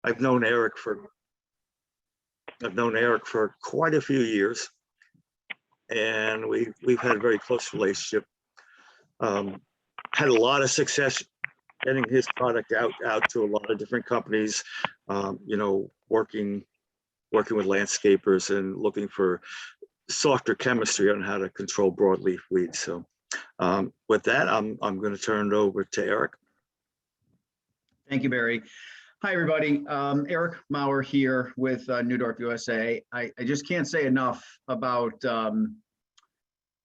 I've known Eric for quite a few years, and we've had a very close relationship. Had a lot of success getting his product out to a lot of different companies. You know, working with landscapers and looking for softer chemistry on how to control broadleaf weeds. So with that, I'm going to turn it over to Eric. Thank you, Barry. Hi, everybody. Eric Maurer here with Newdorf, USA. I just can't say enough about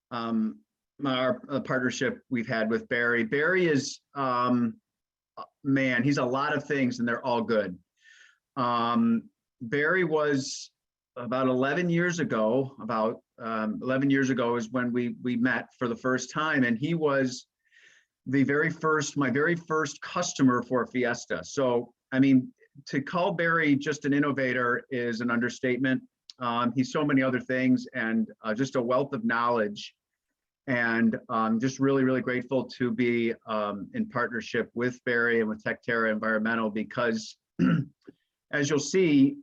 our partnership we've had with Barry. Barry is, man, he's a lot of things and they're all good. Barry was about 11 years ago, is when we met for the first time, and he was my very first customer for Fiesta. So, I mean, to call Barry just an innovator is an understatement. He's so many other things, and just a wealth of knowledge. And I'm just really, really grateful to be in partnership with Barry and with Terra Environmental, because as you'll see,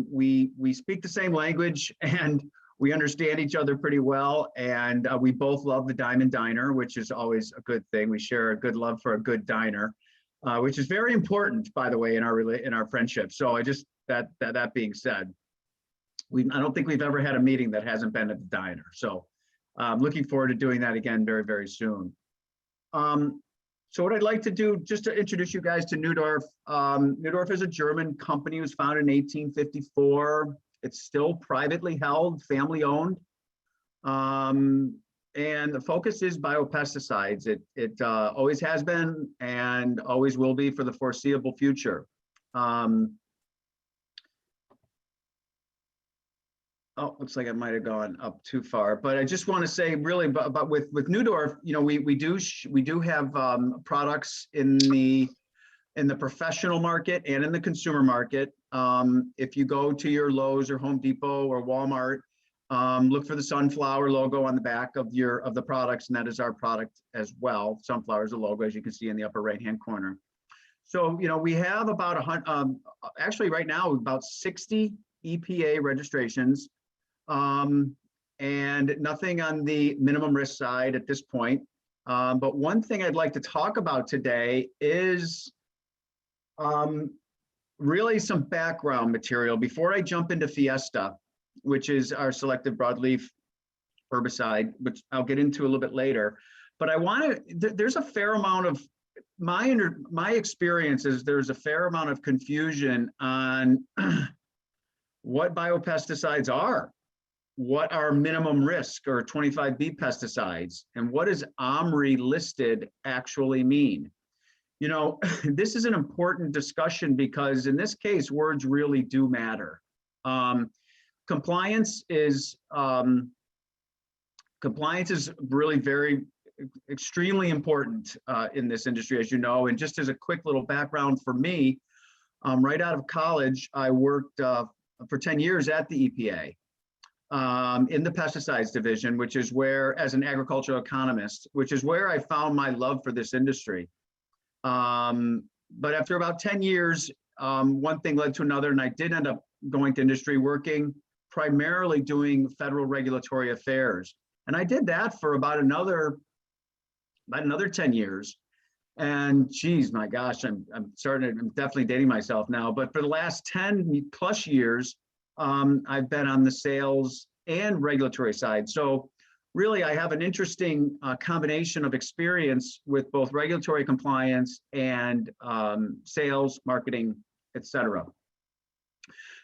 we speak the same language and we understand each other pretty well. And we both love the Diamond Diner, which is always a good thing. We share a good love for a good diner, which is very important, by the way, in our friendship. So that being said, I don't think we've ever had a meeting that hasn't been at the diner. So I'm looking forward to doing that again very, very soon. So what I'd like to do, just to introduce you guys to Newdorf. Newdorf is a German company. It was founded in 1854. It's still privately held, family owned. And the focus is biopesticides. It always has been and always will be for the foreseeable future. Oh, looks like I might have gone up too far, but I just want to say really about with Newdorf, you know, we do have products in the professional market and in the consumer market. If you go to your Lowe's or Home Depot or Walmart, look for the sunflower logo on the back of the products, and that is our product as well. Sunflower is the logo, as you can see in the upper right-hand corner. So, you know, we have about actually right now about 60 EPA registrations. And nothing on the minimum risk side at this point. But one thing I'd like to talk about today is really some background material before I jump into Fiesta, which is our selective broadleaf herbicide, which I'll get into a little bit later. But I want to, there's a fair amount of, my experience is there's a fair amount of confusion on what biopesticides are. What are minimum risk or 25B pesticides, and what does OMRI listed actually mean? You know, this is an important discussion because in this case, words really do matter. Compliance is really extremely important in this industry, as you know. And just as a quick little background for me, right out of college, I worked for 10 years at the EPA. In the pesticides division, which is where, as an agricultural economist, which is where I found my love for this industry. But after about 10 years, one thing led to another, and I did end up going to industry, working primarily doing federal regulatory affairs. And I did that for about another 10 years. And geez, my gosh, I'm definitely dating myself now, but for the last 10 plus years, I've been on the sales and regulatory side. So really, I have an interesting combination of experience with both regulatory compliance and sales, marketing, et cetera.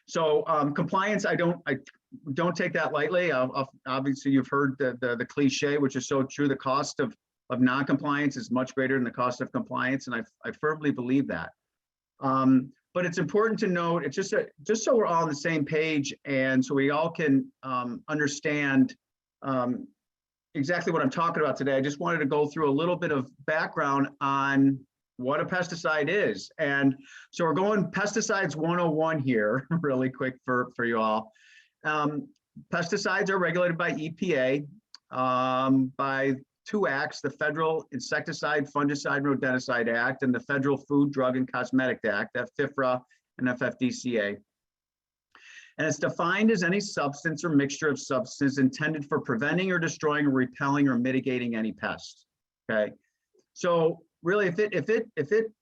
So compliance, I don't take that lightly. Obviously, you've heard the cliche, which is so true. The cost of non-compliance is much greater than the cost of compliance, and I firmly believe that. But it's important to note, it's just so we're all on the same page, and so we all can understand exactly what I'm talking about today. I just wanted to go through a little bit of background on what a pesticide is. And so we're going Pesticides 101 here, really quick for you all. Pesticides are regulated by EPA by two acts, the Federal Insecticide, Fungicide, and Rodenticide Act, and the Federal Food, Drug, and Cosmetic Act, that FIFRA an FFDCA. And it's defined as any substance or mixture of substances intended for preventing or destroying or repelling or mitigating any pest. Okay, so really, if it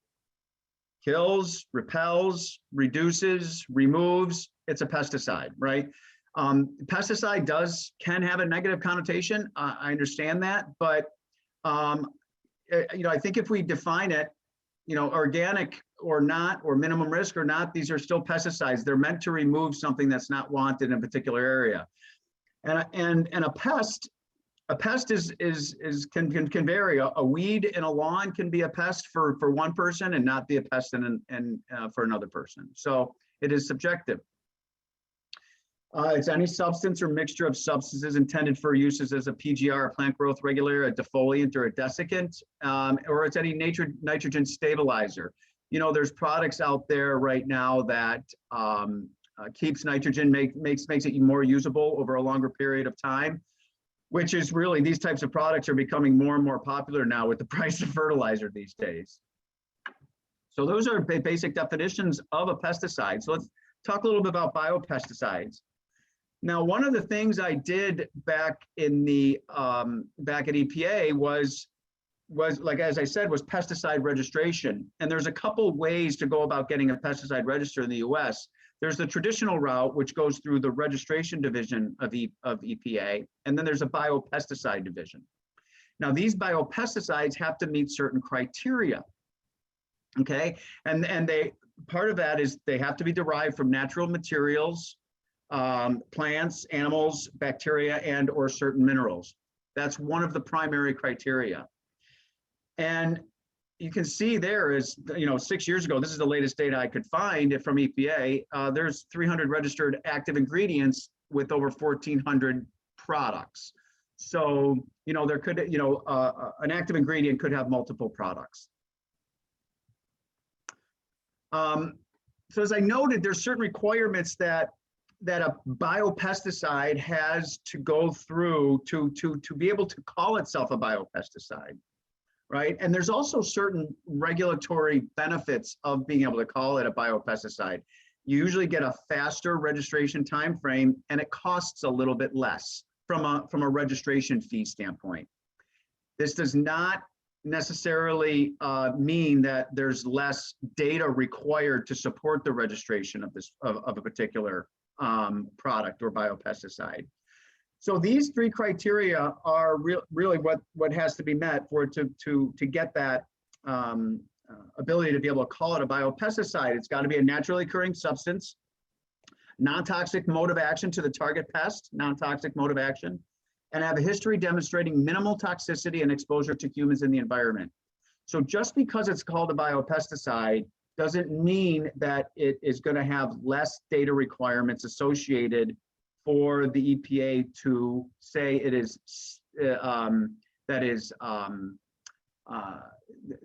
kills, repels, reduces, removes, it's a pesticide, right? Pesticide can have a negative connotation. I understand that, but I think if we define it, organic or not, or minimum risk or not, these are still pesticides. They're meant to remove something that's not wanted in a particular area. And a pest can vary. A weed in a lawn can be a pest for one person and not be a pest for another person. So it is subjective. It's any substance or mixture of substances intended for uses as a PGR, a plant growth regulator, a defoliant, or a desiccant, or it's any nitrogen stabilizer. There's products out there right now that keeps nitrogen, makes it more usable over a longer period of time, which is really, these types of products are becoming more and more popular now with the price of fertilizer these days. So those are basic definitions of a pesticide. So let's talk a little bit about biopesticides. Now, one of the things I did back in the back at EPA was like, as I said, was pesticide registration. And there's a couple ways to go about getting a pesticide registered in the US. There's the traditional route, which goes through the registration division of EPA, and then there's a biopesticide division. Now, these biopesticides have to meet certain criteria, okay? And part of that is they have to be derived from natural materials, plants, animals, bacteria, and or certain minerals. That's one of the primary criteria. And you can see there is, 6 years ago, this is the latest data I could find from EPA, there's 300 registered active ingredients with over 1,400 products. So, there could, an active ingredient could have multiple products. So as I noted, there's certain requirements that a biopesticide has to go through to be able to call itself a biopesticide. Right. And there's also certain regulatory benefits of being able to call it a biopesticide. You usually get a faster registration time frame, and it costs a little bit less from a registration fee standpoint. This does not necessarily mean that there's less data required to support the registration of a particular product or biopesticide. So these three criteria are really what has to be met for it to get that ability to be able to call it a biopesticide. It's got to be a naturally occurring substance, non-toxic mode of action to the target pest, non-toxic mode of action, and have a history demonstrating minimal toxicity and exposure to humans in the environment. So just because it's called a biopesticide doesn't mean that it is going to have less data requirements associated for the EPA to say it is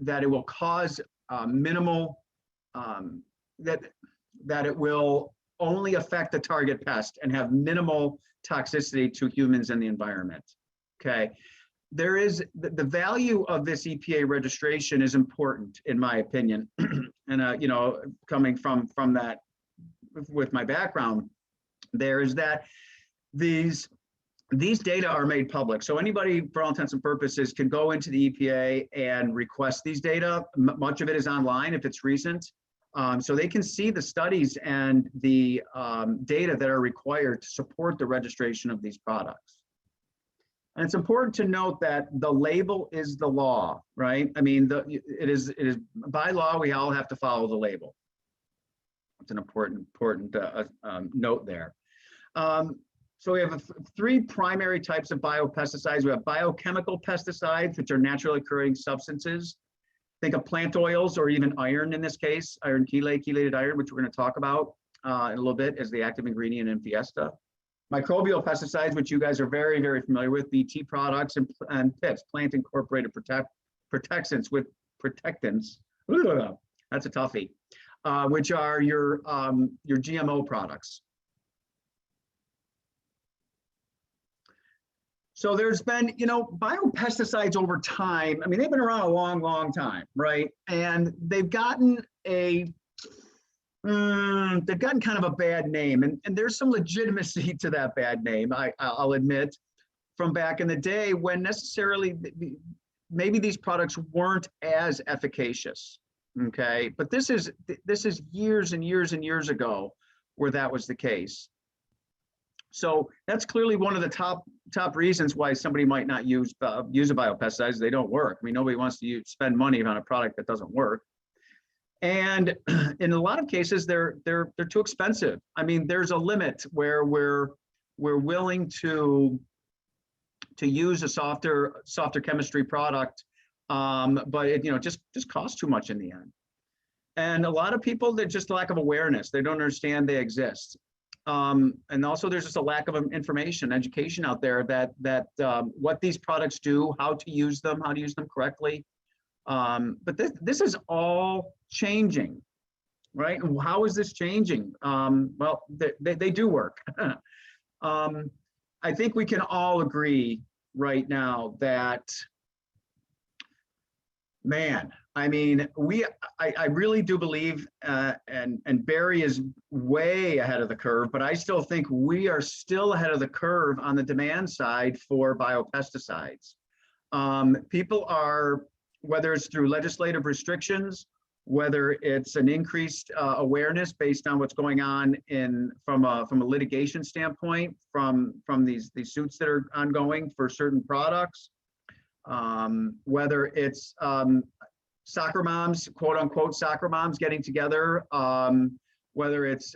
that it will cause minimal that it will only affect the target pest and have minimal toxicity to humans and the environment. Okay, there is the value of this EPA registration is important in my opinion, and coming from that with my background. There is that these data are made public. So anybody, for all intents and purposes, can go into the EPA and request these data. Much of it is online if it's recent. So they can see the studies and the data that are required to support the registration of these products. And it's important to note that the label is the law, right? I mean, it is by law, we all have to follow the label. It's an important note there. So we have three primary types of biopesticides. We have biochemical pesticides, which are naturally occurring substances. Think of plant oils or even iron in this case, iron chelate, chelated iron, which we're going to talk about in a little bit as the active ingredient in FIESTA. Microbial pesticides, which you guys are very, very familiar with, BT products and PIPs, plant incorporated protectants with protectants. That's a toughie. Which are your GMO products. So there's been, biopesticides over time. I mean, they've been around a long, long time, right? And they've gotten a they've gotten kind of a bad name, and there's some legitimacy to that bad name, I'll admit, from back in the day when necessarily maybe these products weren't as efficacious, okay? But this is years and years and years ago where that was the case. So that's clearly one of the top reasons why somebody might not use a biopesticide. They don't work. I mean, nobody wants to spend money on a product that doesn't work. And in a lot of cases, they're too expensive. I mean, there's a limit where we're willing to use a softer chemistry product, but it just costs too much in the end. And a lot of people, they're just lack of awareness. They don't understand they exist. And also there's just a lack of information, education out there that what these products do, how to use them correctly. But this is all changing, right? And how is this changing? Well, they do work. I think we can all agree right now that, man, I mean, I really do believe, and Barry is way ahead of the curve, but I still think we are still ahead of the curve on the demand side for biopesticides. People are, whether it's through legislative restrictions, whether it's an increased awareness based on what's going on from a litigation standpoint, from these suits that are ongoing for certain products, whether it's soccer moms, quote unquote soccer moms, getting together, whether it's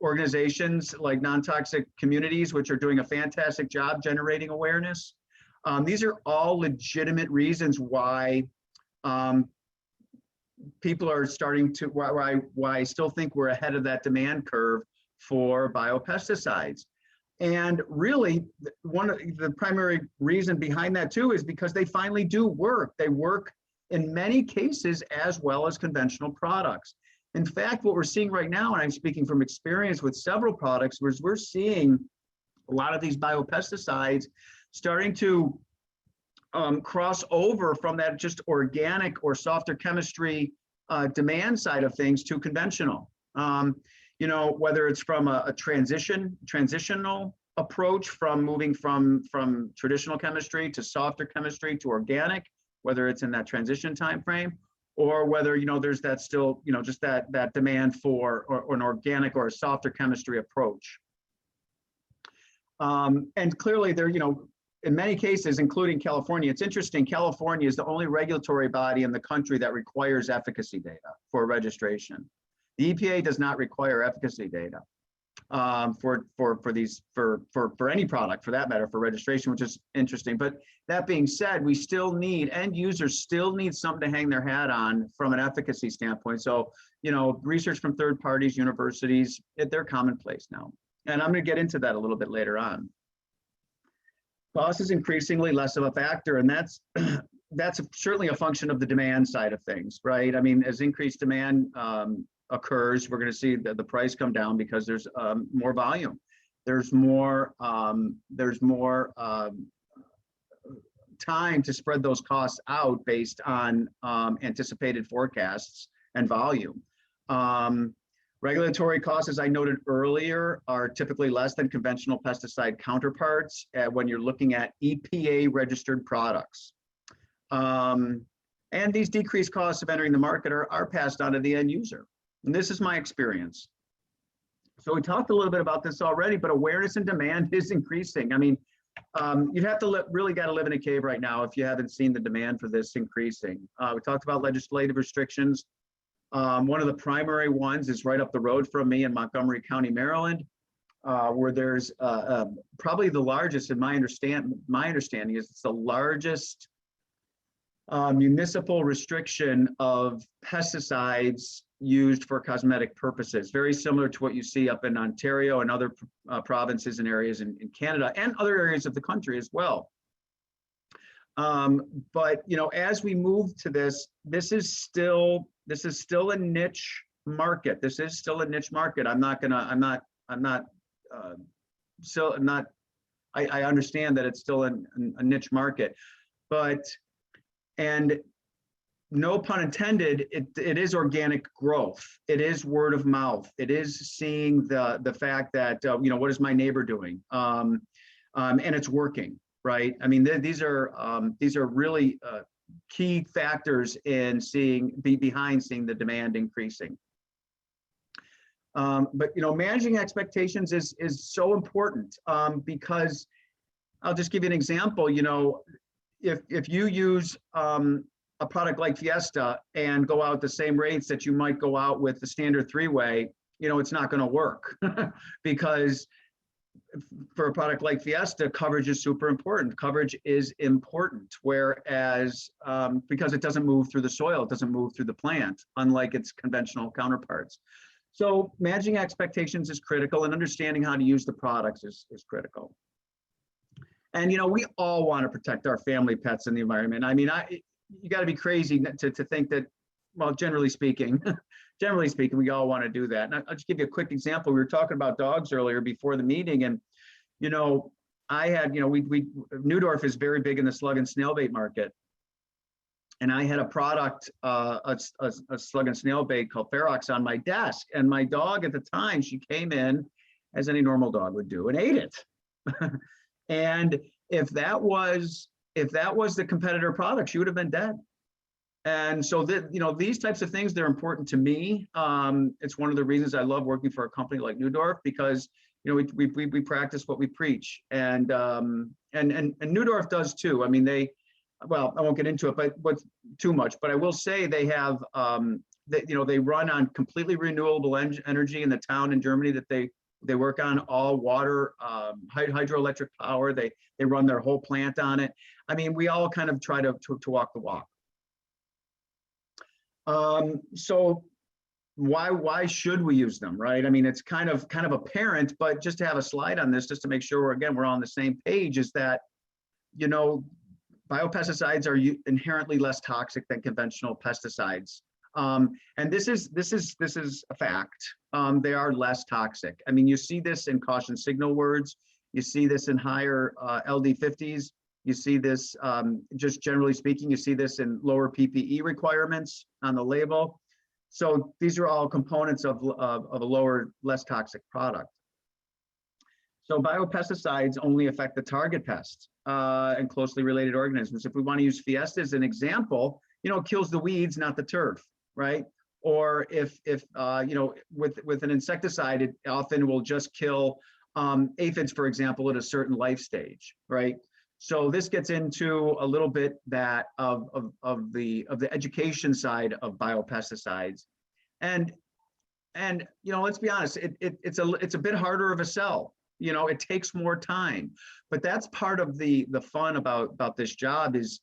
organizations like non-toxic communities, which are doing a fantastic job generating awareness. These are all legitimate reasons why people are starting to, why I still think we're ahead of that demand curve for biopesticides. And really, one of the primary reason behind that too is because they finally do work. They work in many cases as well as conventional products. In fact, what we're seeing right now, and I'm speaking from experience with several products, we're seeing a lot of these biopesticides starting to cross over from that just organic or softer chemistry demand side of things to conventional. Whether it's from a transitional approach, from moving from traditional chemistry to softer chemistry to organic, whether it's in that transition time frame, or whether there's that still just that demand for an organic or a softer chemistry approach. And clearly there, in many cases, including California, it's interesting, California is the only regulatory body in the country that requires efficacy data for registration. The EPA does not require efficacy data for any product, for that matter, for registration, which is interesting. But that being said, we still need, end users still need something to hang their hat on from an efficacy standpoint. So, research from third parties, universities, they're commonplace now. And I'm going to get into that a little bit later on. Cost is increasingly less of a factor, and that's certainly a function of the demand side of things, right? I mean, as increased demand occurs, we're going to see the price come down because there's more volume. There's more time to spread those costs out based on anticipated forecasts and volume. Regulatory costs, as I noted earlier, are typically less than conventional pesticide counterparts when you're looking at EPA registered products. And these decreased costs of entering the market are passed on to the end user. And this is my experience. So we talked a little bit about this already, but awareness and demand is increasing. I mean, you'd have to really got to live in a cave right now if you haven't seen the demand for this increasing. We talked about legislative restrictions. One of the primary ones is right up the road from me in Montgomery County, Maryland, where there's probably the largest, in my understanding is it's the largest municipal restriction of pesticides used for cosmetic purposes, very similar to what you see up in Ontario and other provinces and areas in Canada and other areas of the country as well. But as we move to this is still a niche market. This is still a niche market. I understand that it's still a niche market, and no pun intended, it is organic growth. It is word of mouth. It is seeing the fact that, what is my neighbor doing? And it's working, right? I mean, these are really key factors in behind seeing the demand increasing. But managing expectations is so important because I'll just give you an example. If you use a product like FIESTA and go out the same rates that you might go out with the standard 3-way, it's not going to work because for a product like FIESTA, coverage is super important. Coverage is important, whereas because it doesn't move through the soil, it doesn't move through the plant, unlike its conventional counterparts. So managing expectations is critical, and understanding how to use the products is critical. And we all want to protect our family pets and the environment. I mean, you got to be crazy to think that, well, generally speaking, we all want to do that. And I'll just give you a quick example. We were talking about dogs earlier before the meeting, and I had, Newdorf is very big in the slug and snail bait market, and I had a product, a slug and snail bait called Ferox on my desk, and my dog at the time, she came in as any normal dog would do and ate it. And if that was the competitor product, she would have been dead. And so that, these types of things, they're important to me. It's one of the reasons I love working for a company like Newdorf, because we practice what we preach, and Newdorf does too. I mean, well, I won't get into it, but too much. But I will say they have they run on completely renewable energy in the town in Germany that they work on, all water, hydroelectric power. They run their whole plant on it. I mean, we all kind of try to walk the walk. So why should we use them, right? I mean, it's kind of apparent, but just to have a slide on this, just to make sure we're on the same page, is that, biopesticides are inherently less toxic than conventional pesticides. And this is a fact. They are less toxic. I mean, you see this in caution signal words. You see this in higher LD50s. You see this, just generally speaking, you see this in lower PPE requirements on the label. So these are all components of a lower, less toxic product. So biopesticides only affect the target pests and closely related organisms. If we want to use FIESTA as an example, it kills the weeds, not the turf, right? Or if with an insecticide, it often will just kill aphids, for example, at a certain life stage, right? So this gets into a little bit that of the education side of biopesticides, and let's be honest, it's a bit harder of a sell. It takes more time, but that's part of the fun about this job is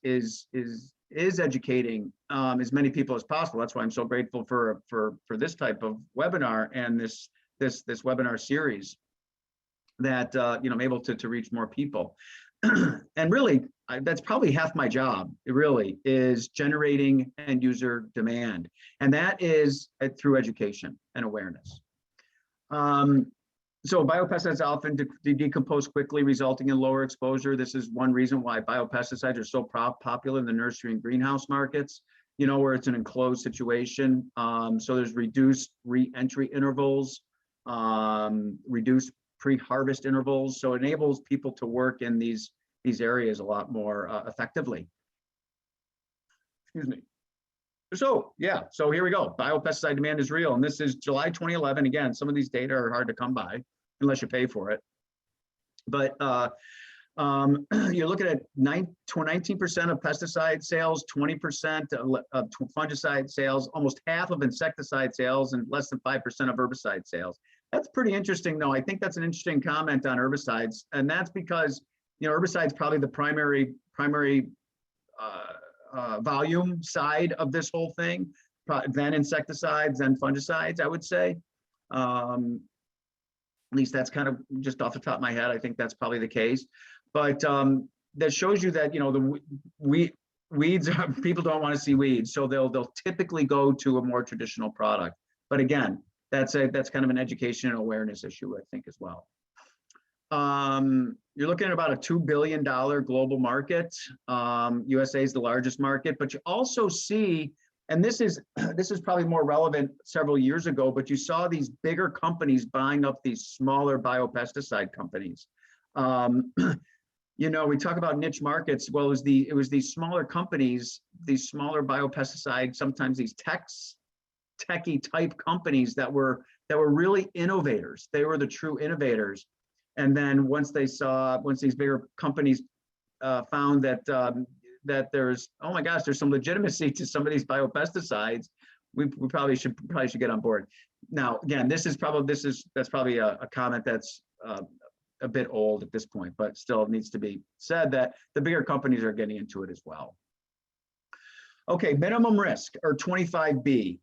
educating as many people as possible. That's why I'm so grateful for this type of webinar and this webinar series that I'm able to reach more people. And really, that's probably half my job. It really is generating end user demand, and that is through education and awareness. So biopesticides often decompose quickly, resulting in lower exposure. This is one reason why biopesticides are so popular in the nursery and greenhouse markets, where it's an enclosed situation. So there's reduced re-entry intervals, reduced pre-harvest intervals. So it enables people to work in these areas a lot more effectively. Excuse me. So here we go. Biopesticide demand is real. And this is July 2011. Again, some of these data are hard to come by unless you pay for it. But you're looking at 19% of pesticide sales, 20% of fungicide sales, almost half of insecticide sales, and less than 5% of herbicide sales. That's pretty interesting, though. I think that's an interesting comment on herbicides. And that's because, herbicides probably the primary volume side of this whole thing, then insecticides, then fungicides, I would say. At least that's kind of just off the top of my head. I think that's probably the case. But that shows you that, the weeds, people don't want to see weeds. So they'll typically go to a more traditional product. But again, that's kind of an education and awareness issue, I think, as well. You're looking at about a $2 billion global market. USA is the largest market, but you also see and this is probably more relevant several years ago, but you saw these bigger companies buying up these smaller biopesticide companies. You know, we talk about niche markets. Well, it was these smaller companies, these smaller biopesticides, sometimes these techie type companies that were really innovators. They were the true innovators. And then once these bigger companies found that there's, oh my gosh, there's some legitimacy to some of these biopesticides, we probably should get on board. Now, again, that's probably a comment that's a bit old at this point, but still needs to be said that the bigger companies are getting into it as well. Okay, minimum risk, or 25B.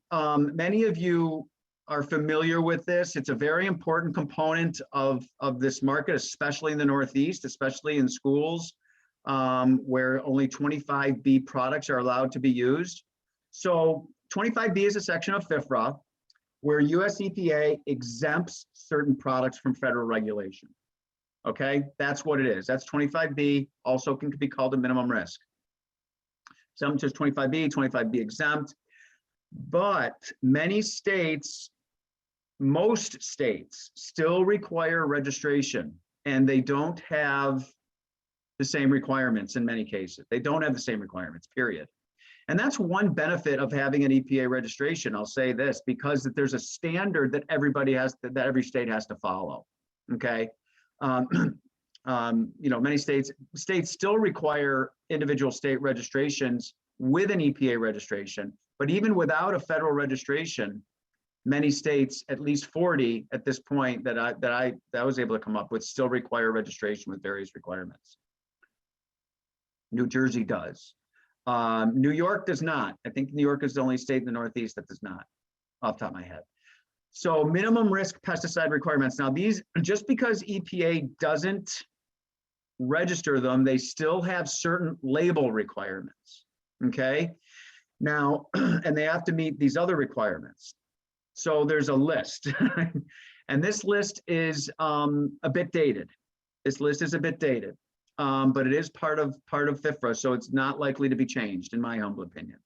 Many of you are familiar with this. It's a very important component of this market, especially in the Northeast, especially in schools, where only 25B products are allowed to be used. So 25B is a section of FIFRA where US EPA exempts certain products from federal regulation. Okay, that's what it is. That's 25B, also can be called a minimum risk. Some just 25B, 25B exempt, but many states, most states still require registration, and they don't have the same requirements in many cases. They don't have the same requirements, period. And that's one benefit of having an EPA registration. I'll say this, because there's a standard that that every state has to follow, okay? You know, many states still require individual state registrations with an EPA registration, but even without a federal registration, many states, at least 40 at this point that I was able to come up with, still require registration with various requirements. New Jersey does. New York does not. I think New York is the only state in the Northeast that does not, off the top of my head. So minimum risk pesticide requirements. Now these, just because EPA doesn't register them, they still have certain label requirements, okay? Now, and they have to meet these other requirements. So there's a list, and this list is a bit dated. This list is a bit dated, but it is part of FIFRA, so it's not likely to be changed, in my humble opinion.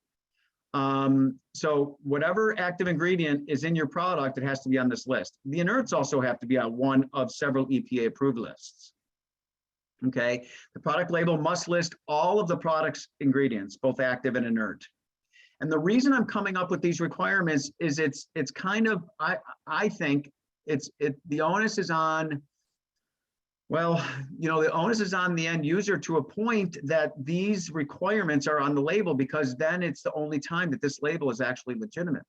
So whatever active ingredient is in your product, it has to be on this list. The inerts also have to be on one of several EPA approved lists. Okay, the product label must list all of the product's ingredients, both active and inert. And the reason I'm coming up with these requirements is it's kind of, I think the onus is on, well, you know, the onus is on the end user to a point that these requirements are on the label, because then it's the only time that this label is actually legitimate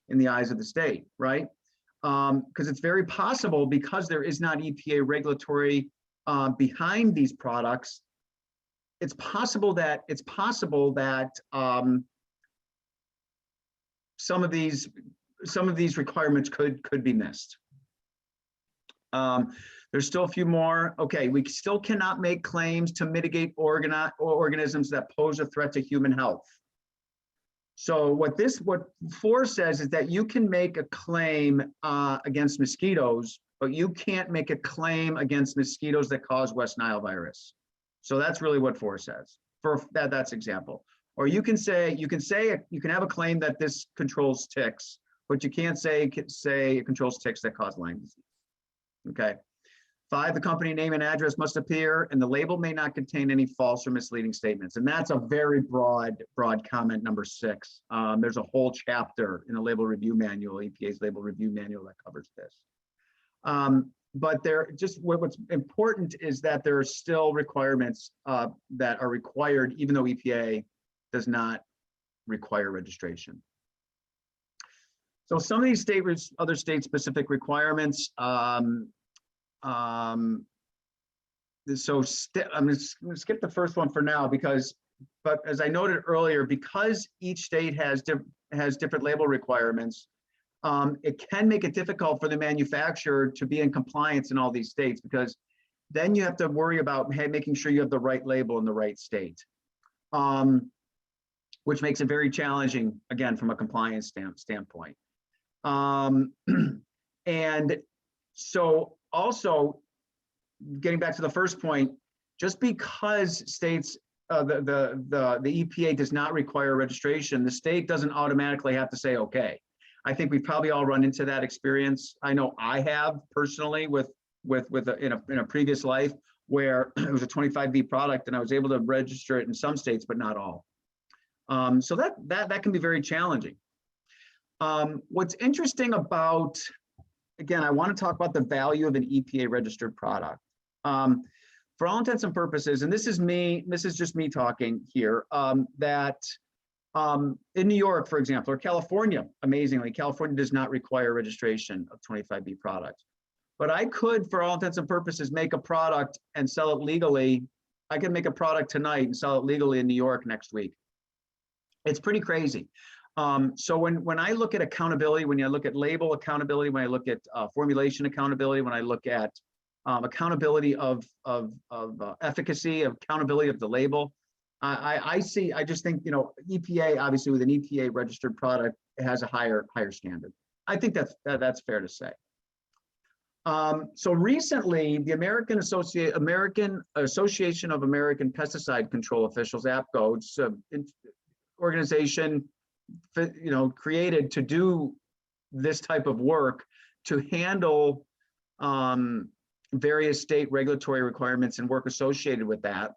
in the eyes of the state, right? Because it's very possible, because there is not EPA regulatory behind these products, it's possible that some of these requirements could be missed. There's still a few more. Okay, we still cannot make claims to mitigate organisms that pose a threat to human health. So what 4 says is that you can make a claim against mosquitoes, but you can't make a claim against mosquitoes that cause West Nile virus. So that's really what 4 says. For that's example. Or you can have a claim that this controls ticks, but you can't say it controls ticks that cause Lyme disease. Okay. 5, the company name and address must appear, and the label may not contain any false or misleading statements. And that's a very broad comment, number 6. There's a whole chapter in the label review manual, EPA's label review manual, that covers this. But what's important is that there are still requirements that are required, even though EPA does not require registration. So some of these other state-specific requirements. I'm going to skip the first one for now, but as I noted earlier, because each state has different label requirements, it can make it difficult for the manufacturer to be in compliance in all these states, because then you have to worry about making sure you have the right label in the right state, which makes it very challenging, again, from a compliance standpoint. And so also, getting back to the first point, just because states the EPA does not require registration, the state doesn't automatically have to say okay. I think we've probably all run into that experience. I know I have personally in a previous life where it was a 25B product and I was able to register it in some states, but not all. So that can be very challenging. What's interesting about, again, I want to talk about the value of an EPA registered product. For all intents and purposes, and this is just me talking here, that in New York, for example, or California, amazingly, California does not require registration of 25B products. But I could, for all intents and purposes, make a product and sell it legally. I can make a product tonight and sell it legally in New York next week. It's pretty crazy. So when I look at accountability, when I look at label accountability, when I look at formulation accountability, when I look at accountability of efficacy, accountability of the label, I just think, EPA, obviously with an EPA registered product, it has a higher standard. I think that's fair to say. So recently, the American Association of American Pesticide Control Officials, APCO, it's an organization, created to do this type of work to handle various state regulatory requirements and work associated with that.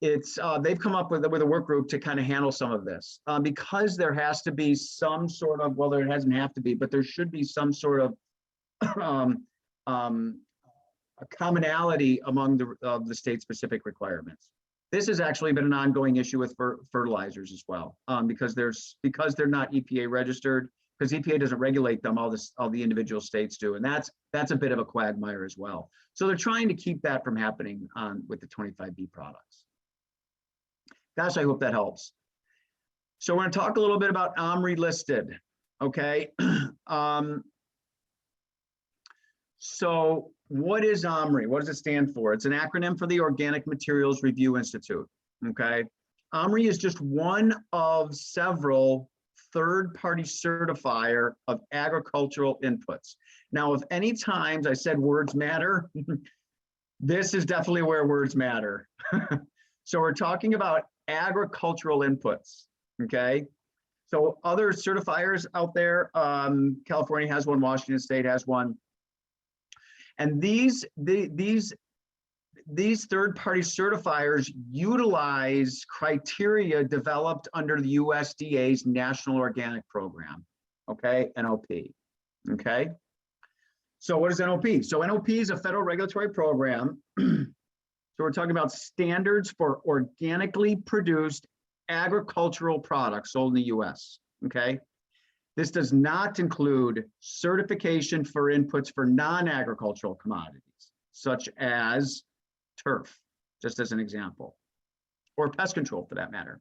They've come up with a work group to kind of handle some of this because there has to be some sort of, well, there doesn't have to be, but there should be some sort of a commonality among the state-specific requirements. This has actually been an ongoing issue with fertilizers as well, because they're not EPA registered, because EPA doesn't regulate them, all the individual states do, and that's a bit of a quagmire as well. So they're trying to keep that from happening with the 25B products. Gosh, I hope that helps. So we're going to talk a little bit about OMRI listed, okay? So what is OMRI? What does it stand for? It's an acronym for the Organic Materials Review Institute, okay? OMRI is just one of several third-party certifier of agricultural inputs. Now, if any times I said words matter, this is definitely where words matter. So we're talking about agricultural inputs, okay? So other certifiers out there, California has one, Washington State has one. And these third-party certifiers utilize criteria developed under the USDA's National Organic Program, okay, NOP, okay? So what is NOP? So NOP is a federal regulatory program. So we're talking about standards for organically produced agricultural products sold in the US, okay? This does not include certification for inputs for non-agricultural commodities, such as turf, just as an example, or pest control for that matter.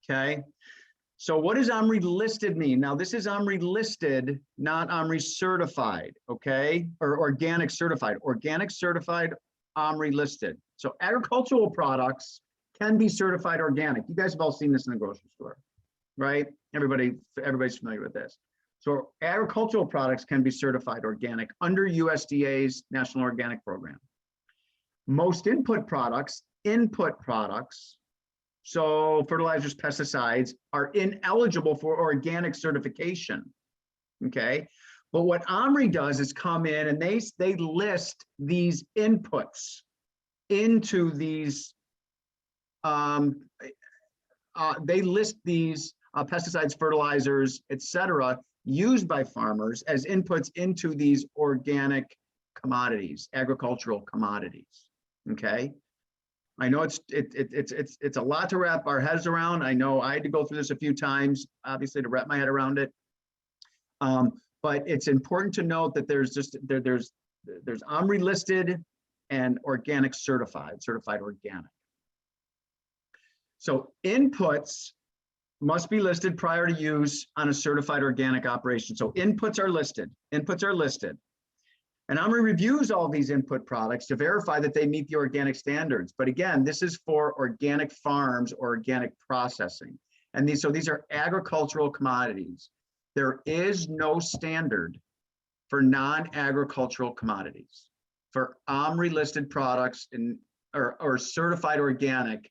Okay, so what does OMRI listed mean? Now, this is OMRI listed, not OMRI certified, okay, or organic certified. Organic certified, OMRI listed. So agricultural products can be certified organic. You guys have all seen this in the grocery store, right? Everybody's familiar with this. So agricultural products can be certified organic under USDA's National Organic Program. Most input products, so fertilizers, pesticides, are ineligible for organic certification, okay? But what OMRI does is come in and they list these inputs into these, they list these pesticides, fertilizers, etc., used by farmers as inputs into these organic commodities, agricultural commodities. Okay, I know it's a lot to wrap our heads around. I know I had to go through this a few times, obviously, to wrap my head around it. But it's important to note that there's OMRI listed and organic certified organic. So inputs must be listed prior to use on a certified organic operation. So inputs are listed. And OMRI reviews all these input products to verify that they meet the organic standards. But again, this is for organic farms or organic processing. And these are agricultural commodities. There is no standard for non-agricultural commodities. For OMRI listed products, and or certified organic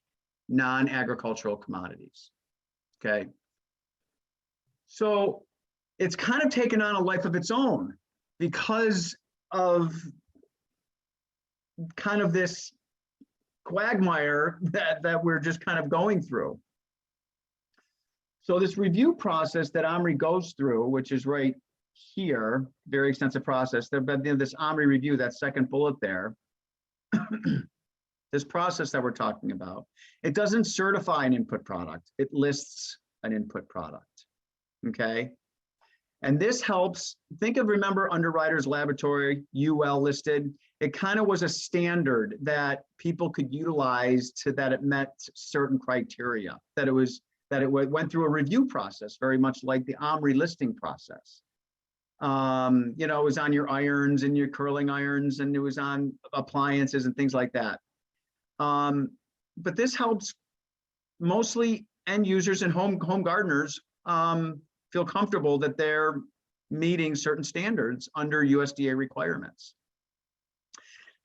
non-agricultural commodities. Okay. So it's kind of taken on a life of its own because of kind of this quagmire that we're just kind of going through. So this review process that OMRI goes through, which is right here, very extensive process, this OMRI review, that second bullet there, this process that we're talking about, it doesn't certify an input product, it lists an input product, okay? And this helps, remember Underwriters Laboratory, UL listed, it kind of was a standard that people could utilize that it met certain criteria, that it went through a review process, very much like the OMRI listing process. You know, it was on your irons and your curling irons, and it was on appliances and things like that. But this helps mostly end users and home gardeners feel comfortable that they're meeting certain standards under USDA requirements.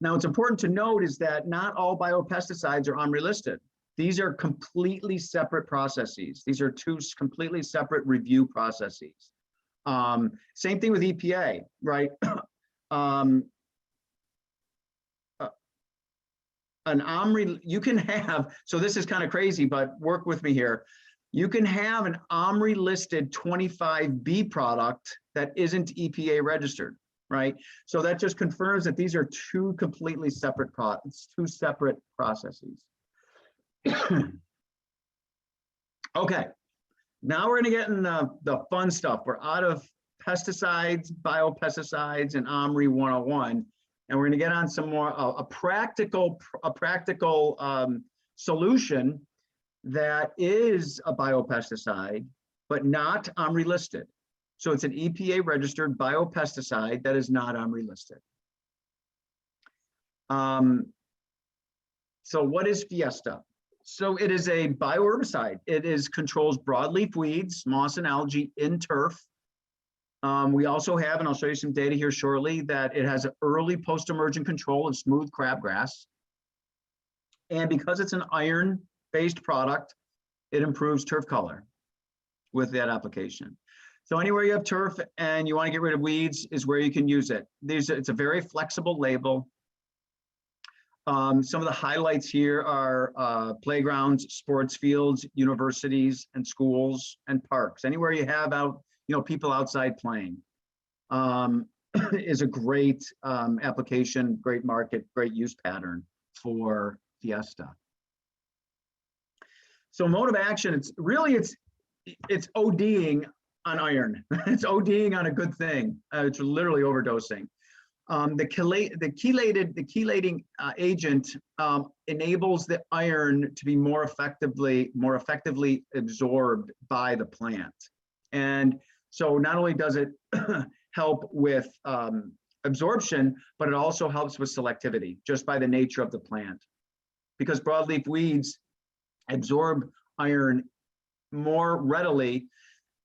Now, it's important to note is that not all biopesticides are OMRI listed. These are completely separate processes. These are two completely separate review processes. Same thing with EPA, right? An OMRI, you can have, so this is kind of crazy, but work with me here. You can have an OMRI listed 25B product that isn't EPA registered, right? So that just confirms that these are two completely separate two separate processes. Okay, now we're going to get in the fun stuff. We're out of pesticides, biopesticides, and OMRI 101, and we're going to get on some more a practical solution that is a biopesticide, but not OMRI listed. So it's an EPA registered biopesticide that is not OMRI listed. So what is FIESTA? So it is a bioherbicide. It controls broadleaf weeds, moss and algae in turf. We also have, and I'll show you some data here shortly, that it has an early post-emergent control of smooth crabgrass. And because it's an iron-based product, it improves turf color with that application. So anywhere you have turf and you want to get rid of weeds is where you can use it. It's a very flexible label. Some of the highlights here are playgrounds, sports fields, universities, and schools and parks. Anywhere you have people outside playing is a great application, great market, great use pattern for FIESTA. So mode of action, it's ODing on iron. It's ODing on a good thing. It's literally overdosing. The chelating agent enables the iron to be more effectively absorbed by the plant. And so not only does it help with absorption, but it also helps with selectivity just by the nature of the plant. Because broadleaf weeds absorb iron more readily,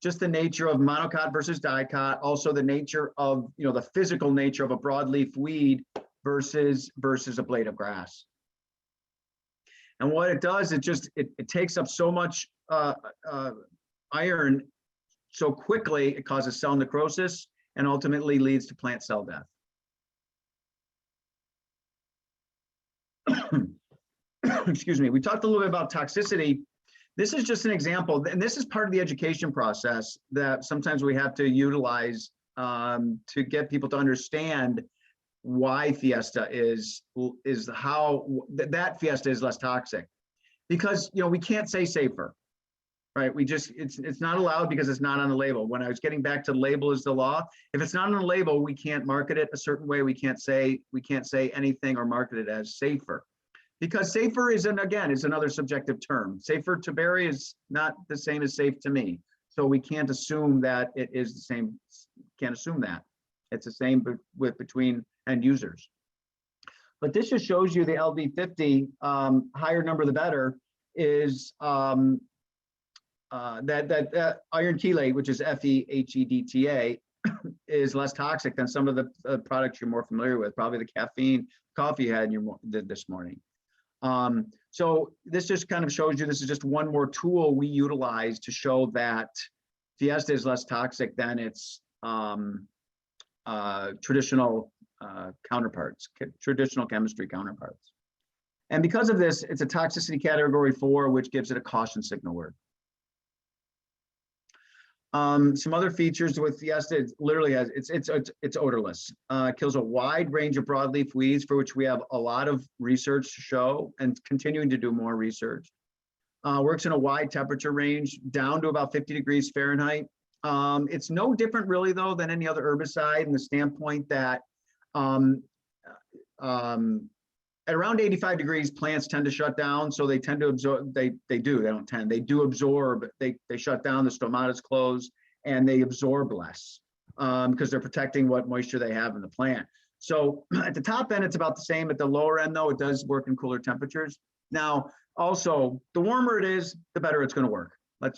just the nature of monocot versus dicot, also the nature of, the physical nature of a broadleaf weed versus a blade of grass. And what it does, it takes up so much iron so quickly, it causes cell necrosis and ultimately leads to plant cell death. Excuse me. We talked a little bit about toxicity. This is just an example, and this is part of the education process that sometimes we have to utilize to get people to understand why FIESTA is how that FIESTA is less toxic, because we can't say safer, right? It's not allowed because it's not on the label. When I was getting back to label is the law, if it's not on the label, we can't market it a certain way. We can't say anything or market it as safer. Because safer is another subjective term. Safer to Barry is not the same as safe to me. So we can't assume that it is the same. Can't assume that. It's the same between end users. But this just shows you the LD50, higher number the better, is that iron chelate, which is FEHEDTA, is less toxic than some of the products you're more familiar with, probably the coffee you had this morning. So this just kind of shows you, this is just one more tool we utilize to show that FIESTA is less toxic than its traditional counterparts, traditional chemistry counterparts. And because of this, it's a toxicity category 4, which gives it a caution signal word. Some other features with FIESTA, it literally has, it's odorless. Kills a wide range of broadleaf weeds, for which we have a lot of research to show and continuing to do more research. Works in a wide temperature range, down to about 50 degrees Fahrenheit. It's no different really though than any other herbicide in the standpoint that at around 85 degrees, plants tend to shut down. So they tend to absorb, they do absorb, they shut down, the stomata's closed, and they absorb less because they're protecting what moisture they have in the plant. So at the top end, it's about the same. At the lower end though, it does work in cooler temperatures. Now, also, the warmer it is, the better it's going to work. So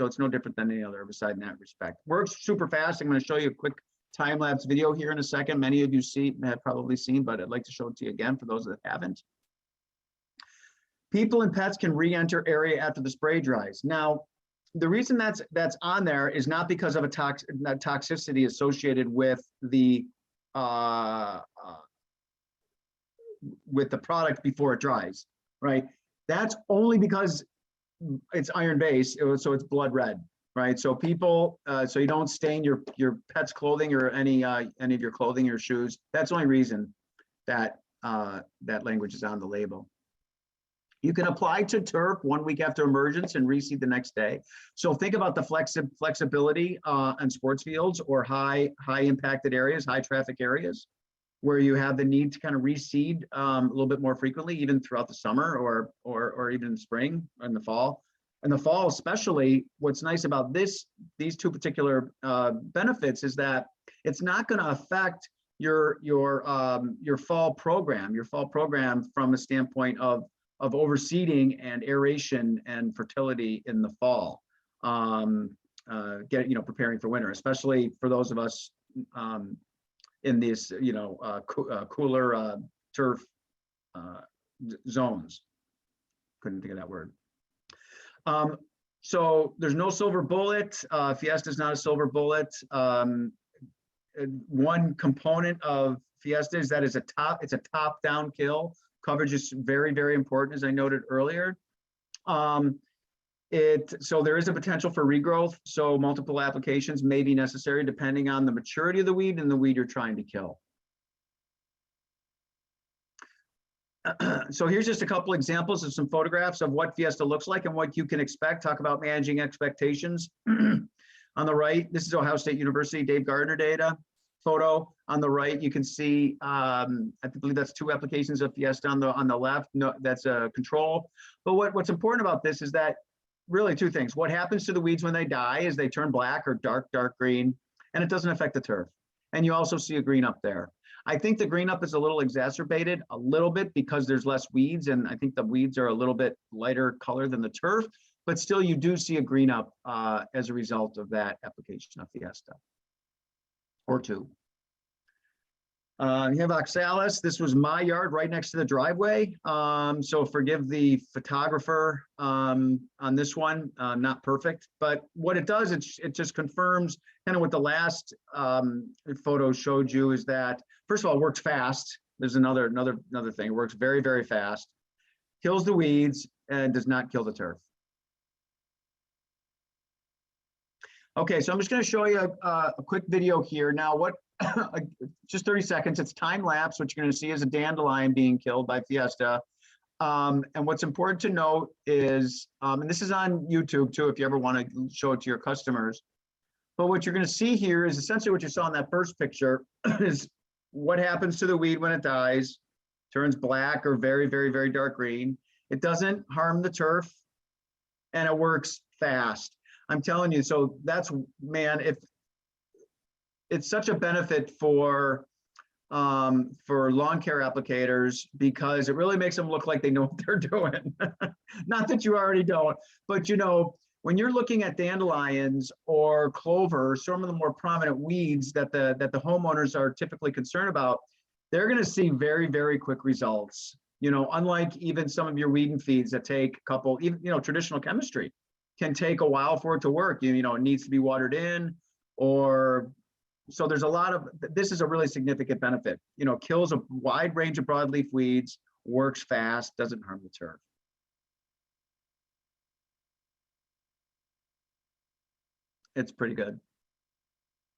it's no different than any other herbicide in that respect. Works super fast. I'm going to show you a quick time-lapse video here in a second. Many of you have probably seen, but I'd like to show it to you again for those that haven't. People and pets can re-enter area after the spray dries. Now, the reason that's on there is not because of a toxicity associated with the product before it dries, right? That's only because it's iron-based, so it's blood red. Right, so people, so you don't stain your pet's clothing or any of your clothing or shoes. That's the only reason that that language is on the label. You can apply to turf 1 week after emergence and reseed the next day. So think about the flexibility on sports fields or high impacted areas, high traffic areas, where you have the need to kind of reseed a little bit more frequently, even throughout the summer or even in the spring and the fall. In the fall, especially, what's nice about these two particular benefits is that it's not going to affect your fall program. Your fall program from a standpoint of overseeding and aeration and fertility in the fall. Preparing for winter, especially for those of us in these cooler turf zones. Couldn't think of that word. So there's no silver bullet. FIESTA is not a silver bullet. One component of FIESTA is that it's a top-down kill. Coverage is very, very important, as I noted earlier. So there is a potential for regrowth. So multiple applications may be necessary depending on the maturity of the weed and the weed you're trying to kill. So here's just a couple examples of some photographs of what FIESTA looks like and what you can expect. Talk about managing expectations. On the right, this is Ohio State University, Dave Gardner data photo. On the right, you can see, I believe that's 2 applications of FIESTA on the left. No, that's a control. But what's important about this is that really 2 things. What happens to the weeds when they die is they turn black or dark green, and it doesn't affect the turf. And you also see a green up there. I think the green up is a little exacerbated a little bit because there's less weeds, and I think the weeds are a little bit lighter color than the turf, but still you do see a green up as a result of that application of FIESTA, or 2. You have oxalis. This was my yard right next to the driveway. So forgive the photographer on this one, not perfect, but what it does, it just confirms kind of what the last photo showed you is that, first of all, it works fast. There's another thing. It works very, very fast, kills the weeds, and does not kill the turf. Okay, so I'm just going to show you a quick video here. Now, just 30 seconds, it's time lapse. What you're going to see is a dandelion being killed by FIESTA. And what's important to note is, and this is on YouTube too, if you ever want to show it to your customers, but what you're going to see here is essentially what you saw in that first picture is what happens to the weed when it dies, turns black or very, very, very dark green. It doesn't harm the turf, and it works fast. I'm telling you, so that's, man, if it's such a benefit for lawn care applicators, because it really makes them look like they know what they're doing. Not that you already don't, but when you're looking at dandelions or clover, some of the more prominent weeds that the homeowners are typically concerned about, they're going to see very, very quick results You know, unlike even some of your weed and feeds that take a couple, even, you know, traditional chemistry can take a while for it to work. You know, it needs to be watered in, or so there's a lot of, this is a really significant benefit. You know, kills a wide range of broadleaf weeds, works fast, doesn't harm the turf. It's pretty good.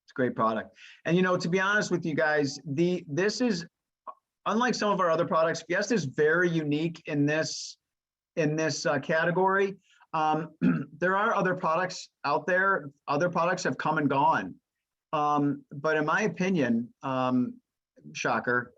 It's a great product. And, you know, to be honest with you guys, this is, unlike some of our other products, Fiesta is very unique in this category. There are other products out there. Other products have come and gone. But in my opinion, shocker,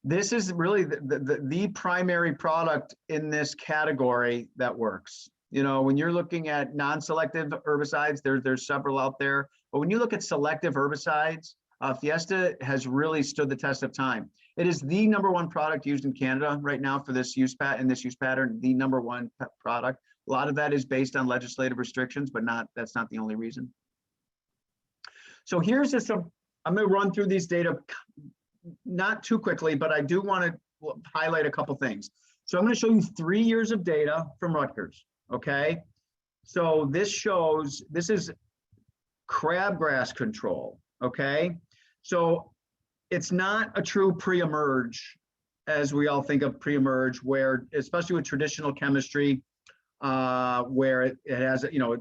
this is really the primary product in this category that works. You know, when you're looking at non-selective herbicides, there's several out there. But when you look at selective herbicides, Fiesta has really stood the test of time. It is the #1 product used in Canada right now for this use pattern, the #1 product. A lot of that is based on legislative restrictions, but that's not the only reason. So here's just I'm going to run through these data not too quickly, but I do want to highlight a couple things. So I'm going to show you 3 years of data from Rutgers. Okay. So this is crabgrass control. Okay. So it's not a true pre-emerge as we all think of pre-emerge, where, especially with traditional chemistry, where it has, you know,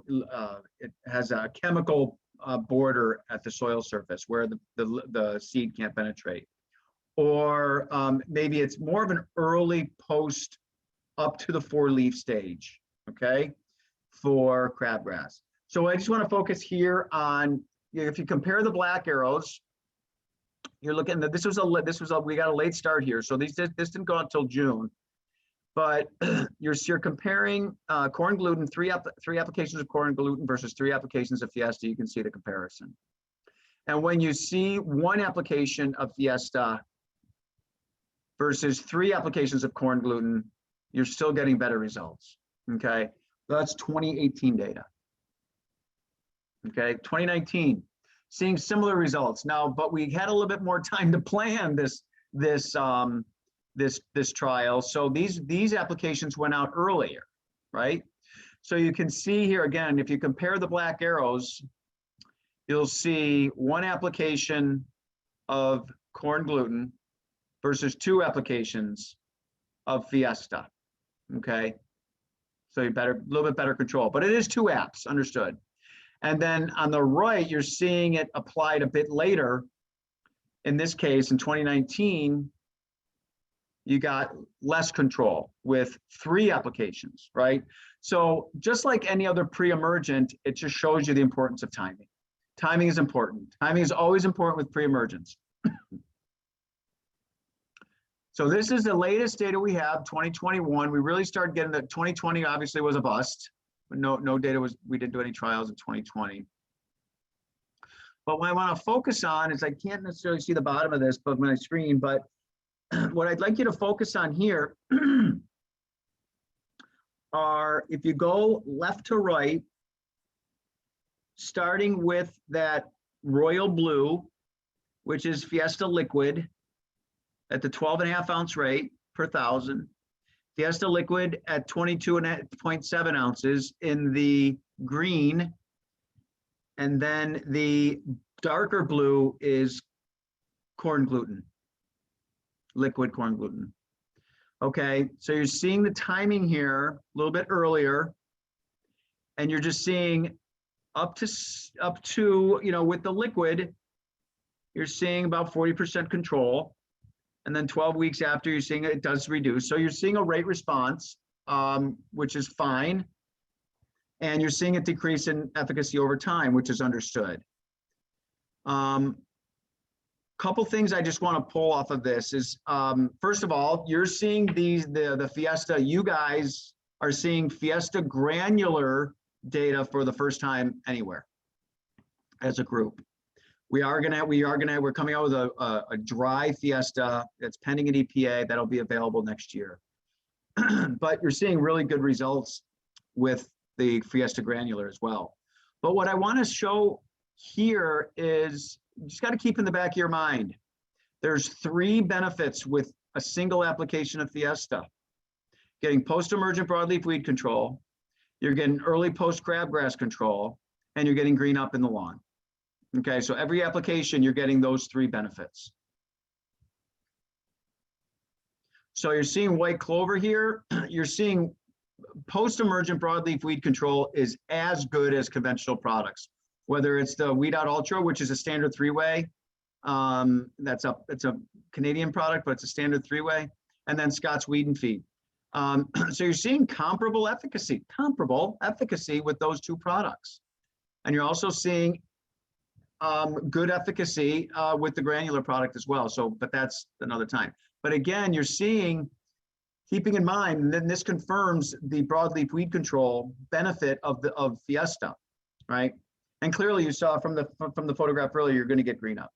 it has a chemical border at the soil surface where the seed can't penetrate. Or maybe it's more of an early post up to the 4-leaf stage, okay, for crabgrass. So I just want to focus here on, if you compare the black arrows, you're looking at, we got a late start here. So this didn't go until June, but you're comparing corn gluten, three applications of corn gluten versus 3 applications of Fiesta. You can see the comparison. And when you see 1 application of Fiesta versus 3 applications of corn gluten, you're still getting better results. Okay, that's 2018 data. Okay, 2019, seeing similar results now, but we had a little bit more time to plan this trial. So these applications went out earlier, right? So you can see here again, if you compare the black arrows, you'll see 1 application of corn gluten versus 2 applications of Fiesta. Okay, so you a little bit better control, but it is 2 apps, understood. And then on the right, you're seeing it applied a bit later. In this case, in 2019, you got less control with 3 applications, right? So just like any other pre-emergent, it just shows you the importance of timing. Timing is important. Timing is always important with pre-emergence. So this is the latest data we have, 2021. We really started getting the 2020 obviously was a bust. No data we didn't do any trials in 2020. But what I want to focus on is, I can't necessarily see the bottom of this, but my screen, but what I'd like you to focus on here are, if you go left to right, starting with that royal blue, which is Fiesta liquid at the 12.5 ounce rate per 1,000. Fiesta liquid at 22.7 ounces in the green. And then the darker blue is corn gluten, liquid corn gluten. Okay, so you're seeing the timing here a little bit earlier, and you're just seeing up to, you know, with the liquid, you're seeing about 40% control. And then 12 weeks after, you're seeing it does reduce. So you're seeing a rate response, which is fine. And you're seeing it decrease in efficacy over time, which is understood. Couple things I just want to pull off of this is, first of all, you're seeing the Fiesta, you guys are seeing Fiesta granular data for the first time anywhere as a group. We're coming out with a dry Fiesta that's pending an EPA that'll be available next year. But you're seeing really good results with the Fiesta granular as well. But what I want to show here is, you just got to keep in the back of your mind, there's 3 benefits with a single application of FIESTA, getting post-emergent broadleaf weed control, you're getting early post crabgrass control, and you're getting green up in the lawn. Okay, so every application, you're getting those 3 benefits. So you're seeing white clover here. You're seeing post-emergent broadleaf weed control is as good as conventional products, whether it's the Weed Out Ultra, which is a standard 3-way. It's a Canadian product, but it's a standard 3-way, and then Scott's Weed and Feed. So you're seeing comparable efficacy with those 2 products. And you're also seeing good efficacy with the granular product as well. So, but that's another time. But again, you're seeing, keeping in mind, and then this confirms the broadleaf weed control benefit of FIESTA, right? And clearly you saw from the photograph earlier, you're going to get green up.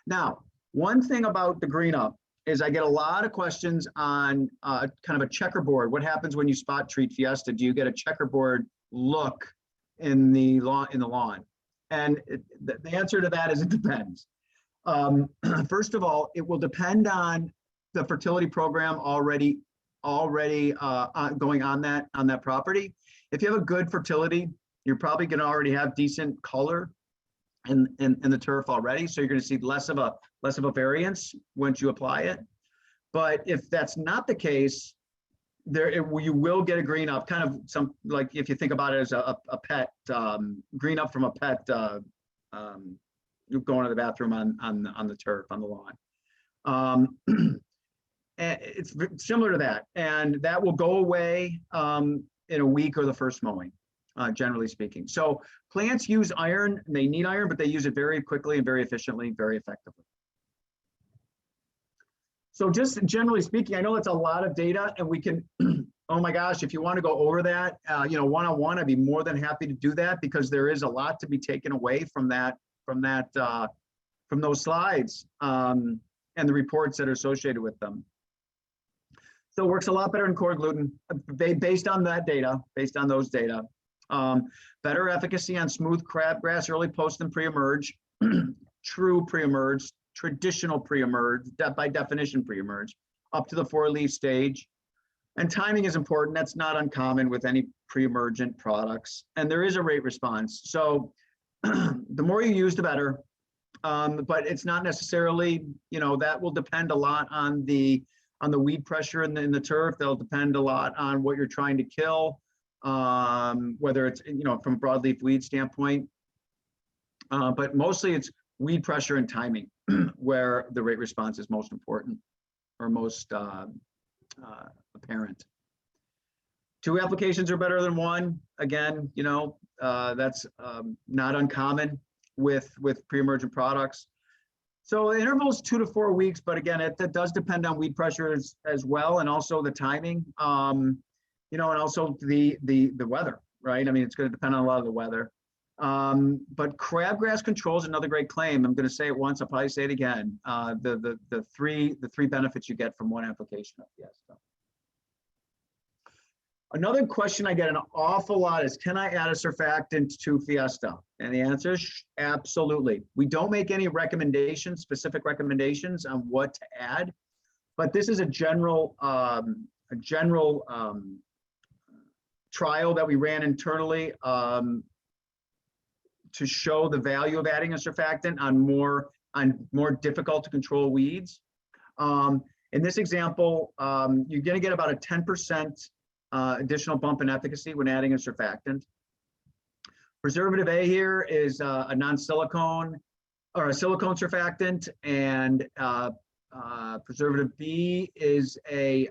Now, one thing about the green up is I get a lot of questions on kind of a checkerboard. What happens when you spot treat FIESTA? Do you get a checkerboard look in the lawn? And the answer to that is it depends. First of all, it will depend on the fertility program already going on that property. If you have a good fertility, you're probably going to already have decent color in the turf already, so you're going to see less of a variance once you apply it. But if that's not the case, you will get a green up, kind of some, like if you think about it as a pet green up from a pet going to the bathroom on the turf on the lawn. And it's similar to that, and that will go away in a week or the first mowing, generally speaking. So plants use iron, they need iron, but they use it very quickly and very efficiently, very effectively. So just generally speaking, I know it's a lot of data, and we can, oh my gosh, if you want to go over that, one-on-one, I'd be more than happy to do that, because there is a lot to be taken away from those slides and the reports that are associated with them. So it works a lot better in core gluten based on that data, based on those data. Better efficacy on smooth crabgrass, early post and pre-emerge, true pre-emerge, traditional pre-emerge, by definition pre-emerge, up to the 4-leaf stage. And timing is important. That's not uncommon with any pre-emergent products. And there is a rate response. So the more you use, the better. But it's not necessarily, that will depend a lot on the weed pressure in the turf. They'll depend a lot on what you're trying to kill, whether it's, from a broadleaf weed standpoint. But mostly it's weed pressure and timing where the rate response is most important or most apparent. 2 applications are better than 1. Again, that's not uncommon with pre-emergent products. So the interval is 2 to 4 weeks, but again, it does depend on weed pressure as well, and also the timing, and also the weather, right? I mean, it's going to depend on a lot of the weather. But crabgrass control is another great claim. I'm going to say it once, I'll probably say it again. The three benefits you get from one application of FIESTA. Another question I get an awful lot is, can I add a surfactant to FIESTA? And the answer is absolutely. We don't make any recommendations, specific recommendations on what to add, but this is a general trial that we ran internally to show the value of adding a surfactant on more difficult to control weeds. In this example, you're going to get about a 10% additional bump in efficacy when adding a surfactant. Preservative A here is a non-silicone or a silicone surfactant, and preservative B is a,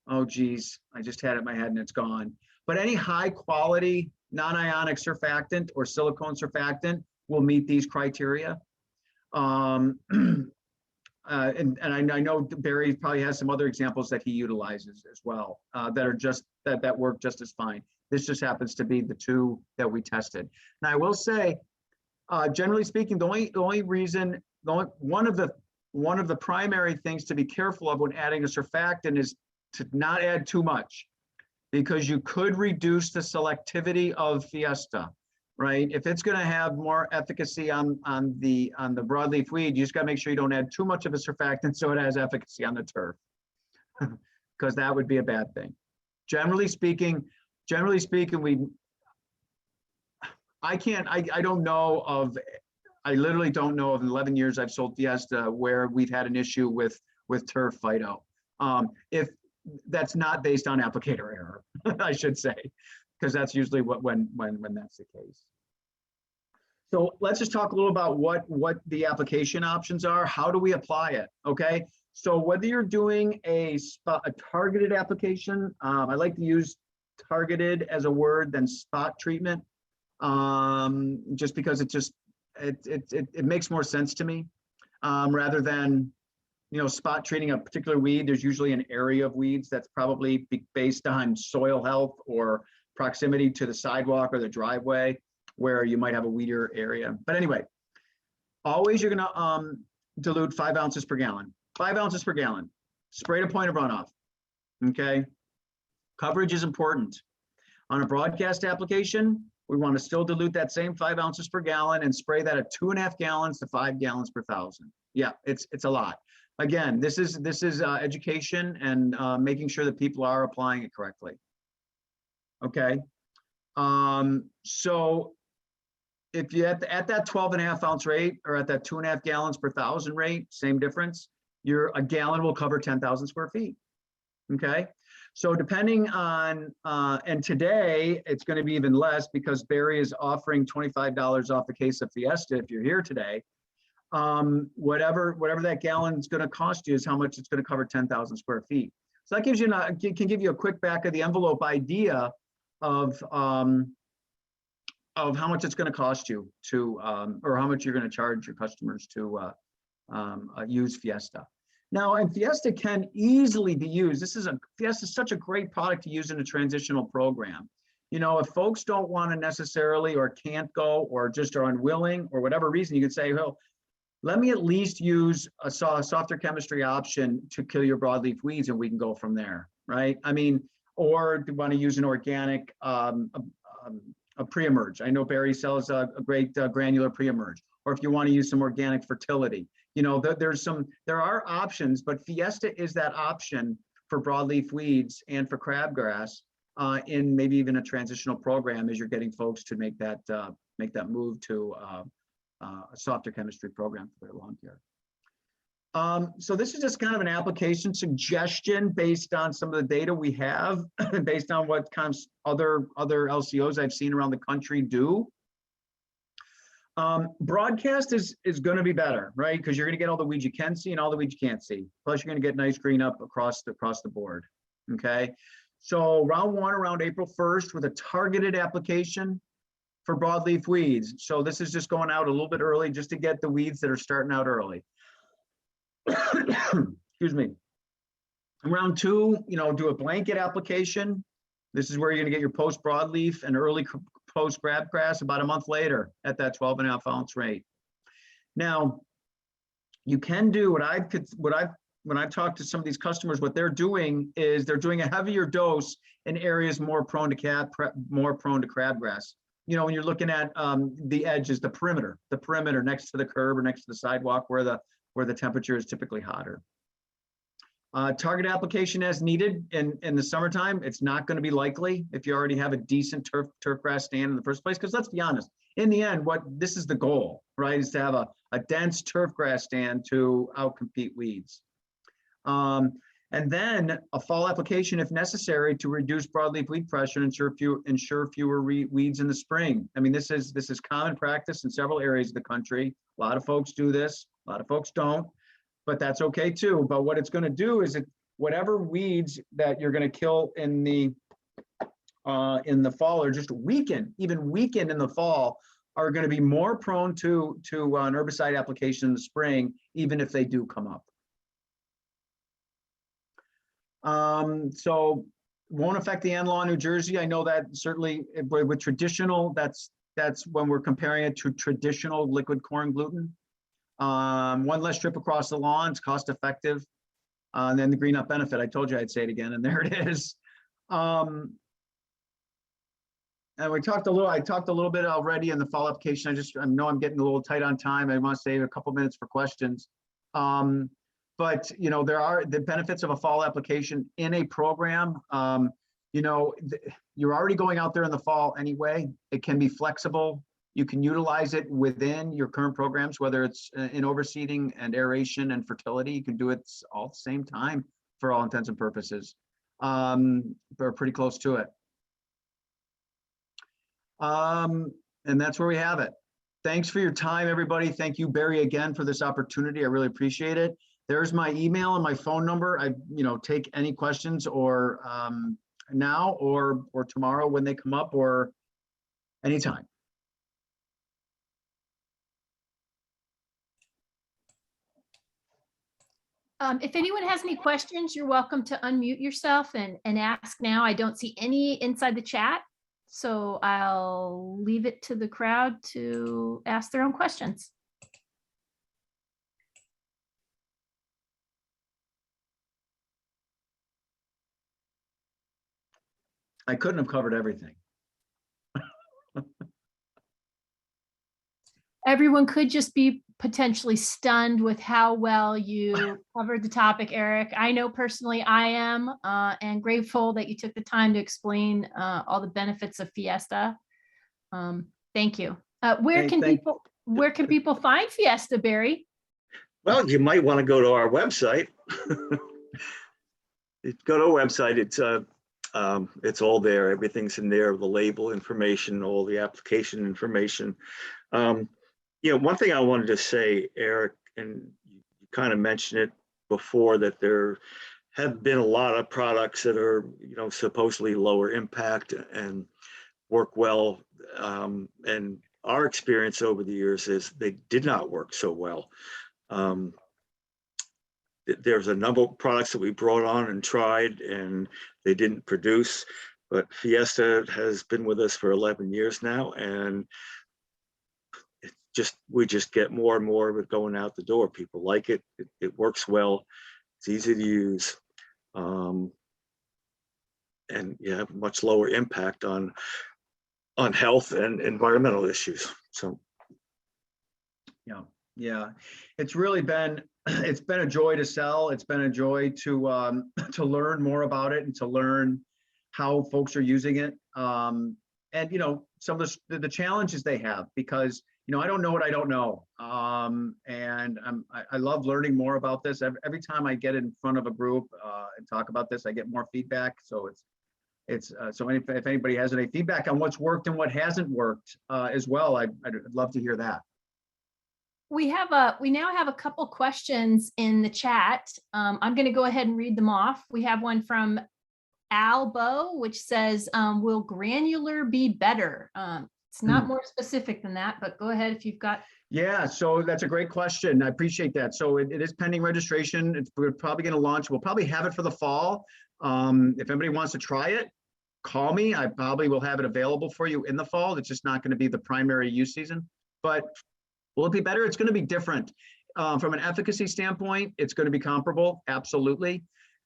oh geez, I just had it in my head and it's gone. But any high quality non-ionic surfactant or silicone surfactant will meet these criteria. And I know Barry probably has some other examples that he utilizes as well that are just that work just as fine. This just happens to be the 2 that we tested. Now I will say, generally speaking, one of the primary things to be careful of when adding a surfactant is to not add too much, because you could reduce the selectivity of FIESTA. right? If it's going to have more efficacy on the broadleaf weed, you just got to make sure you don't add too much of a surfactant so it has efficacy on the turf, because that would be a bad thing. Generally speaking, I literally don't know of in 11 years I've sold Fiesta where we've had an issue with turf phyto. If that's not based on applicator error, I should say, because that's usually when that's the case. So let's just talk a little about what the application options are. How do we apply it? Okay. So whether you're doing a targeted application, I like to use targeted as a word than spot treatment, just because it makes more sense to me, rather than, you know, spot treating a particular weed. There's usually an area of weeds that's probably based on soil health or proximity to the sidewalk or the driveway, where you might have a weedier area. But anyway, always you're gonna dilute 5 ounces per gallon. 5 ounces per gallon. Spray to point of runoff. Okay. Coverage is important. On a broadcast application, we want to still dilute that same 5 ounces per gallon and spray that at 2.5 gallons to 5 gallons per thousand. Yeah, it's a lot. Again, this is education and making sure that people are applying it correctly. Okay. So if you at that 12.5 ounce rate or at that 2.5 gallons per thousand rate, same difference, a gallon will cover 10,000 square feet. Okay. So depending on, and today it's going to be even less because Barry is offering $25 off a case of Fiesta if you're here today. Whatever that gallon is going to cost you is how much it's going to cover 10,000 square feet. So that gives you can give you a quick back of the envelope idea of how much it's going to cost you to, or how much you're going to charge your customers to use Fiesta. Now, and Fiesta can easily be used. Fiesta is such a great product to use in a transitional program. You know, if folks don't want to necessarily or can't go or just are unwilling or whatever reason, you can say, well, let me at least use a softer chemistry option to kill your broadleaf weeds and we can go from there, right? I mean, or do you want to use an organic a pre-emerge? I know Barry sells a great granular pre-emerge. Or if you want to use some organic fertility. You know, there are options, but Fiesta is that option for broadleaf weeds and for crabgrass in maybe even a transitional program as you're getting folks to make that move to a softer chemistry program for their lawn care. So this is just kind of an application suggestion based on some of the data we have, based on what kind of other LCOs I've seen around the country do. Broadcast is going to be better, right? Because you're going to get all the weeds you can see and all the weeds you can't see. Plus, you're going to get nice green up across the board. Okay, so round one around April 1st with a targeted application for broadleaf weeds. So this is just going out a little bit early just to get the weeds that are starting out early. Excuse me. Round two, you know, do a blanket application. This is where you're going to get your post broadleaf and early post crabgrass about a month later at that 12.5 ounce rate. Now, you can do when I've talked to some of these customers, what they're doing is they're doing a heavier dose in areas more prone to crabgrass. You know, when you're looking at the edges, the perimeter next to the curb or next to the sidewalk where the temperature is typically hotter. Target application as needed in the summertime. It's not going to be likely if you already have a decent turfgrass stand in the first place, because let's be honest, in the end, this is the goal, right, is to have a dense turfgrass stand to outcompete weeds. And then a fall application if necessary to reduce broadleaf weed pressure and ensure fewer weeds in the spring. I mean, this is common practice in several areas of the country. A lot of folks do this, a lot of folks don't. But that's okay too. But what it's going to do is whatever weeds that you're going to kill in the fall or just weaken in the fall are going to be more prone to an herbicide application in the spring, even if they do come up. So won't affect the AND law in New Jersey. I know that certainly with traditional, that's when we're comparing it to traditional liquid corn gluten. One less trip across the lawn, it's cost effective. And then the green up benefit, I told you I'd say it again, and there it is. And And I talked a little bit already in the fall application. I know I'm getting a little tight on time. I want to save a couple minutes for questions. But you know, there are the benefits of a fall application in a program. You know, you're already going out there in the fall anyway. It can be flexible. You can utilize it within your current programs, whether it's in overseeding and aeration and fertility. You can do it all at the same time for all intents and purposes. We're pretty close to it. And that's where we have it. Thanks for your time, everybody. Thank you, Barry, again for this opportunity. I really appreciate it. There's my email and my phone number. I, you know, take any questions or now or tomorrow when they come up or anytime. If anyone has any questions, you're welcome to unmute yourself and ask now. I don't see any inside the chat, so I'll leave it to the crowd to ask their own questions. I couldn't have covered everything. Everyone could just be potentially stunned with how well you covered the topic, Eric. I know personally I am, and grateful that you took the time to explain all the benefits of FIESTA. Thank you. Where can people find FIESTA, Barry? Well, you might want to go to our website. Go to our website. It's all there. Everything's in there. The label information, all the application information. You know, one thing I wanted to say, Eric, and you kind of mentioned it before, that there have been a lot of products that are, you know, supposedly lower impact and work well. And our experience over the years is they did not work so well. There's a number of products that we brought on and tried and they didn't produce, but FIESTA has been with us for 11 years now, and we just get more and more of it going out the door. People like it. It works well. It's easy to use, and you have much lower impact on health and environmental issues. So, yeah, it's really been a joy to sell. It's been a joy to learn more about it and to learn how folks are using it, and you know, some of the challenges they have, because you know, I don't know what I don't know. And I love learning more about this. Every time I get in front of a group and talk about this, I get more feedback. So so if anybody has any feedback on what's worked and what hasn't worked as well, I'd love to hear that. We now have a couple questions in the chat. I'm going to go ahead and read them off. We have one from Albo, which says, will granular be better? It's not more specific than that, but go ahead if you've got. Yeah, so that's a great question. I appreciate that. So it is pending registration. We're probably going to launch. We'll probably have it for the fall. If anybody wants to try it, call me. I probably will have it available for you in the fall. It's just not going to be the primary use season. But will it be better? It's going to be different. From an efficacy standpoint, it's going to be comparable. Absolutely.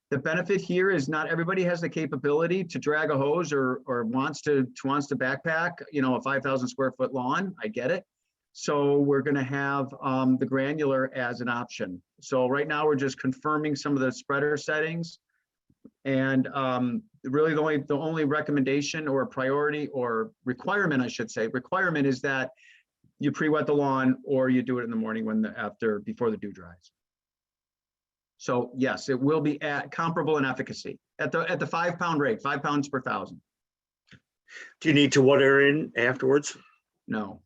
The benefit here is not everybody has the capability to drag a hose or wants to backpack, you know, a 5,000 square foot lawn. I get it. So we're going to have the granular as an option. So right now we're just confirming some of the spreader settings, and really the only recommendation or priority or requirement, I should say, requirement is that you pre-wet the lawn or you do it in the morning before the dew dries. So yes, it will be comparable in efficacy at the 5 pound rate, 5 pounds per 1,000. do you need to water in afterwards? No.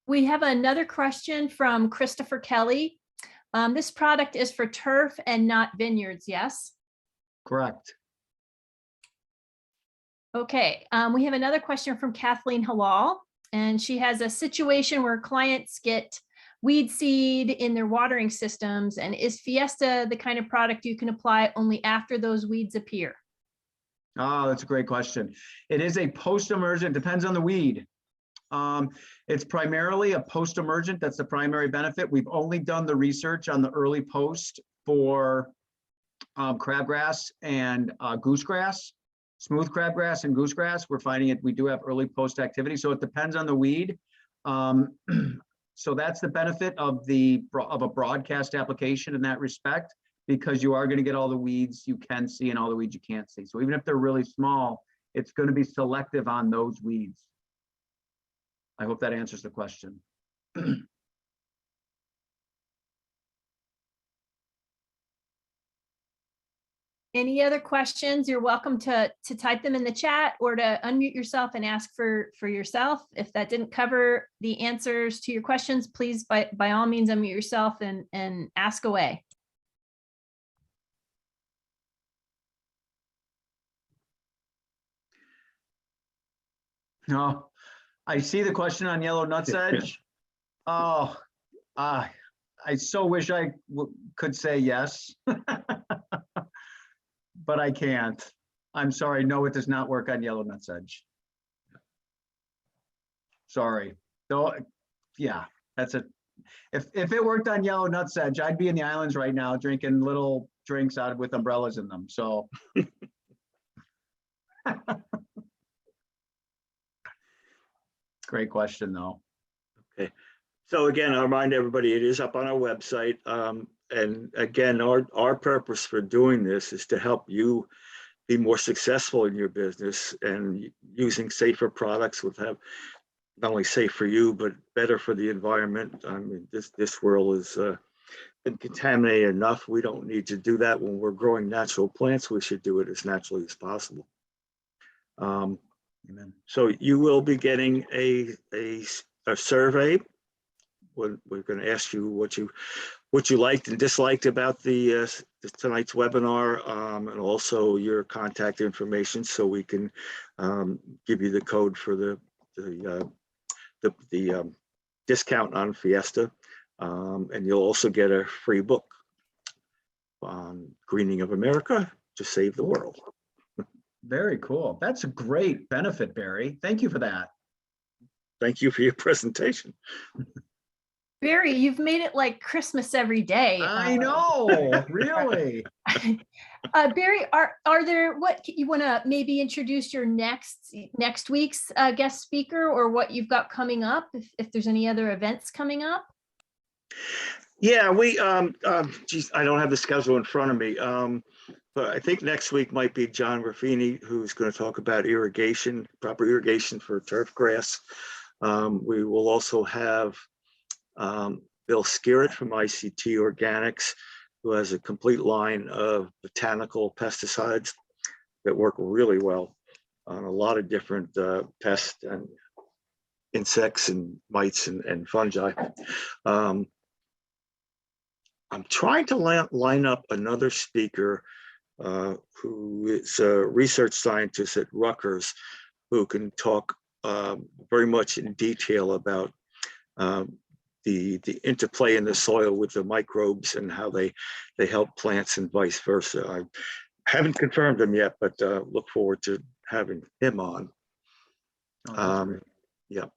We have another question from Christopher Kelly. This product is for turf and not vineyards, yes? Correct. Okay, we have another question from Kathleen Halal, and she has a situation where clients get weed seed in their watering systems, and is FIESTA the kind of product you can apply only after those weeds appear? Oh, that's a great question. It is a post-emergent, depends on the weed. It's primarily a post-emergent. That's the primary benefit. We've only done the research on the early post for crabgrass and goosegrass. Smooth crabgrass and goosegrass, we're finding it, we do have early post activity, so it depends on the weed. So that's the benefit of a broadcast application in that respect, because you are going to get all the weeds you can see and all the weeds you can't see. So even if they're really small, it's going to be selective on those weeds. I hope that answers the question. Any other questions? You're welcome to type them in the chat or to unmute yourself and ask for yourself. If that didn't cover the answers to your questions, please by all means unmute yourself and ask away. No, I see the question on yellow nutsedge. Oh, I so wish I could say yes. But I can't. I'm sorry. No, it does not work on yellow nutsedge. Sorry. Though, yeah, that's it. If it worked on yellow nutsedge, I'd be in the islands right now drinking little drinks out with umbrellas in them. So. Great question, though. Okay. So again, I'll remind everybody, it is up on our website. And again, our purpose for doing this is to help you be more successful in your business, and using safer products would have not only safe for you, but better for the environment. I mean, this world has been contaminated enough. We don't need to do that when we're growing natural plants. We should do it as naturally as possible. Amen. So you will be getting a survey. We're going to ask you what you liked and disliked about tonight's webinar, and also your contact information, so we can give you the code for the discount on Fiesta, and you'll also get a free book on greening of America to save the world. Very cool. That's a great benefit, Barry. Thank you for that. Thank you for your presentation. Barry, you've made it like Christmas every day. I know, really. Barry, are there, what you want to maybe introduce your next week's guest speaker, or what you've got coming up, if there's any other events coming up? Yeah, we geez, I don't have the schedule in front of me, but I think next week might be John Raffini, who's going to talk about irrigation, proper irrigation for turf grass. We will also have Bill Skerritt from ICT Organics, who has a complete line of botanical pesticides that work really well on a lot of different pests and insects and mites and fungi. I'm trying to line up another speaker who is a research scientist at Rutgers, who can talk very much in detail about the interplay in the soil with the microbes and how they help plants and vice versa. I haven't confirmed him yet, but look forward to having him on. Yeah.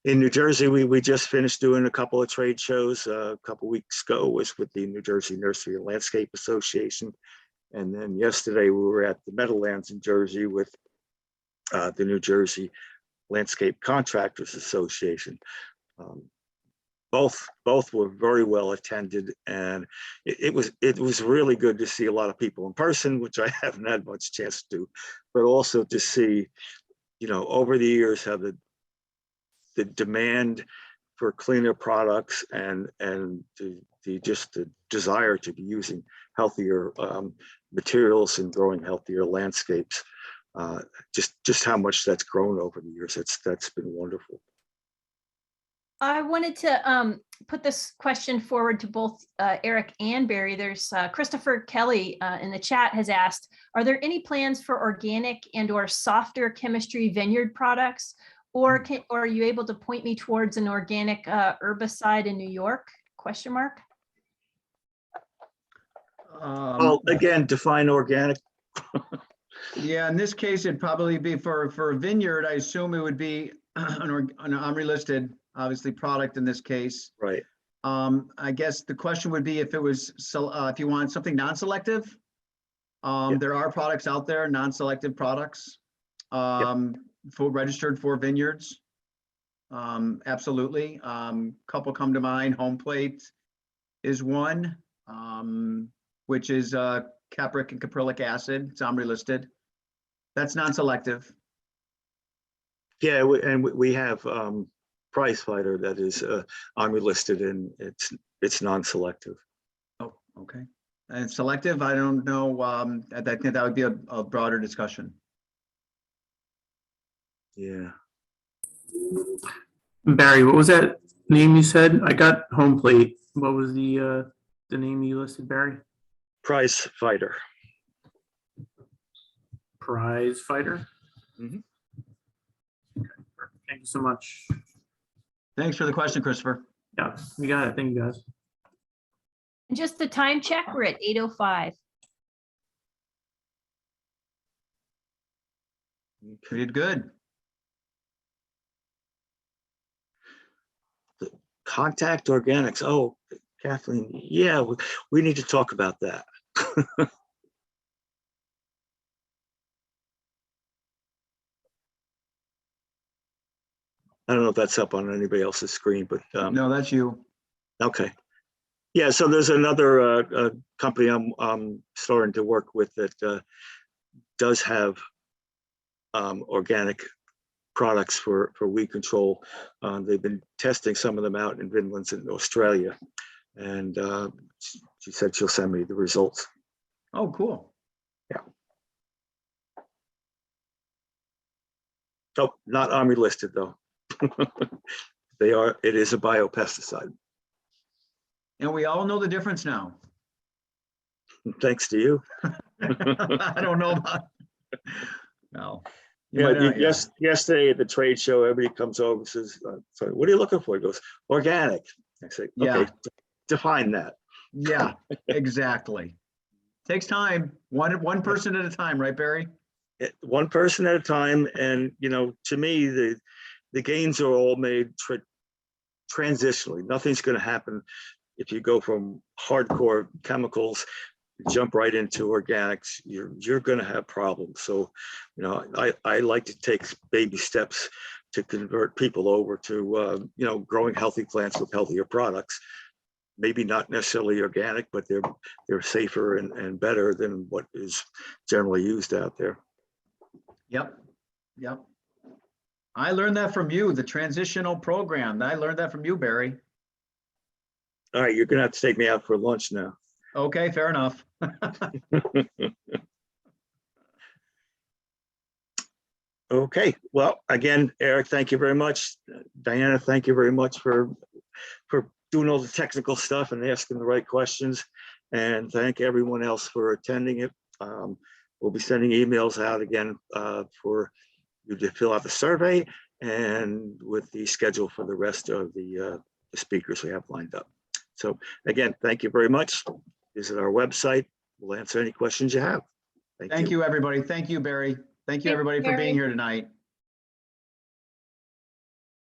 In New Jersey, we just finished doing a couple of trade shows. A couple weeks ago was with the New Jersey Nursery and Landscape Association. And then yesterday we were at the Meadowlands in Jersey with the New Jersey Landscape Contractors Association. Both were very well attended, and it was really good to see a lot of people in person, which I haven't had much chance to do, but also to see, over the years how the demand for cleaner products and the desire to be using healthier materials and growing healthier landscapes, just how much that's grown over the years. That's been wonderful. I wanted to put this question forward to both Eric and Barry. There's Christopher Kelly in the chat has asked, are there any plans for organic and or softer chemistry vineyard products? Or are you able to point me towards an organic herbicide in New York? ? Well, again, define organic. Yeah, in this case, it'd probably be for a vineyard. I assume it would be an OMRI listed, obviously, product in this case. Right. I guess the question would be if it was if you want something non-selective. There are products out there, non-selective products, registered for vineyards. Absolutely. Couple come to mind. Home Plate is one, which is capric and caprylic acid. It's OMRI listed. That's non-selective. Yeah, we have Prize Fighter that is OMRI listed, and it's non-selective. Oh, okay. And selective, I don't know. I think that would be a broader discussion. Yeah. Barry, what was that name you said? I got Home Plate. What was the name you listed, Barry? Prize Fighter. Prize Fighter. Mhm. Okay, perfect. Thank you so much. Thanks for the question, Christopher. Yeah, we got it. Thank you, guys. And just the time check, we're at 8:05. We did good. Contact Organics. Oh, Kathleen, yeah, we need to talk about that. I don't know if that's up on anybody else's screen, but No, that's you. okay. Yeah, so there's another company I'm starting to work with that does have organic products for weed control. They've been testing some of them out in Vinland and Australia, and she said she'll send me the results. Oh, cool. Oh, not OMRI listed though. It is a bio pesticide. And we all know the difference now. Thanks to you. I don't know about. No. You Yeah, might not, yeah. yesterday at the trade show, everybody comes over and says, sorry, what are you looking for? He goes, organic. I say, okay, Yeah. define that. Yeah, exactly. Takes time. One person at a time, right, Barry? One person at a time. And, to me, the gains are all made transitionally. Nothing's going to happen if you go from hardcore chemicals, jump right into organics. You're going to have problems. So, I like to take baby steps to convert people over to, growing healthy plants with healthier products. Maybe not necessarily organic, but they're safer and better than what is generally used out there. Yep. I learned that from you, the transitional program. I learned that from you, Barry. All right, you're going to have to take me out for lunch now. Okay, fair enough. Okay, well, again, Eric, thank you very much. Diana, thank you very much for doing all the technical stuff and asking the right questions. And thank everyone else for attending it. We'll be sending emails out again for you to fill out the survey and with the schedule for the rest of the speakers we have lined up. So again, thank you very much. Visit our website. We'll answer any questions you have. Thank you, everybody. Thank you, Barry. Thank you, everybody, for being here tonight.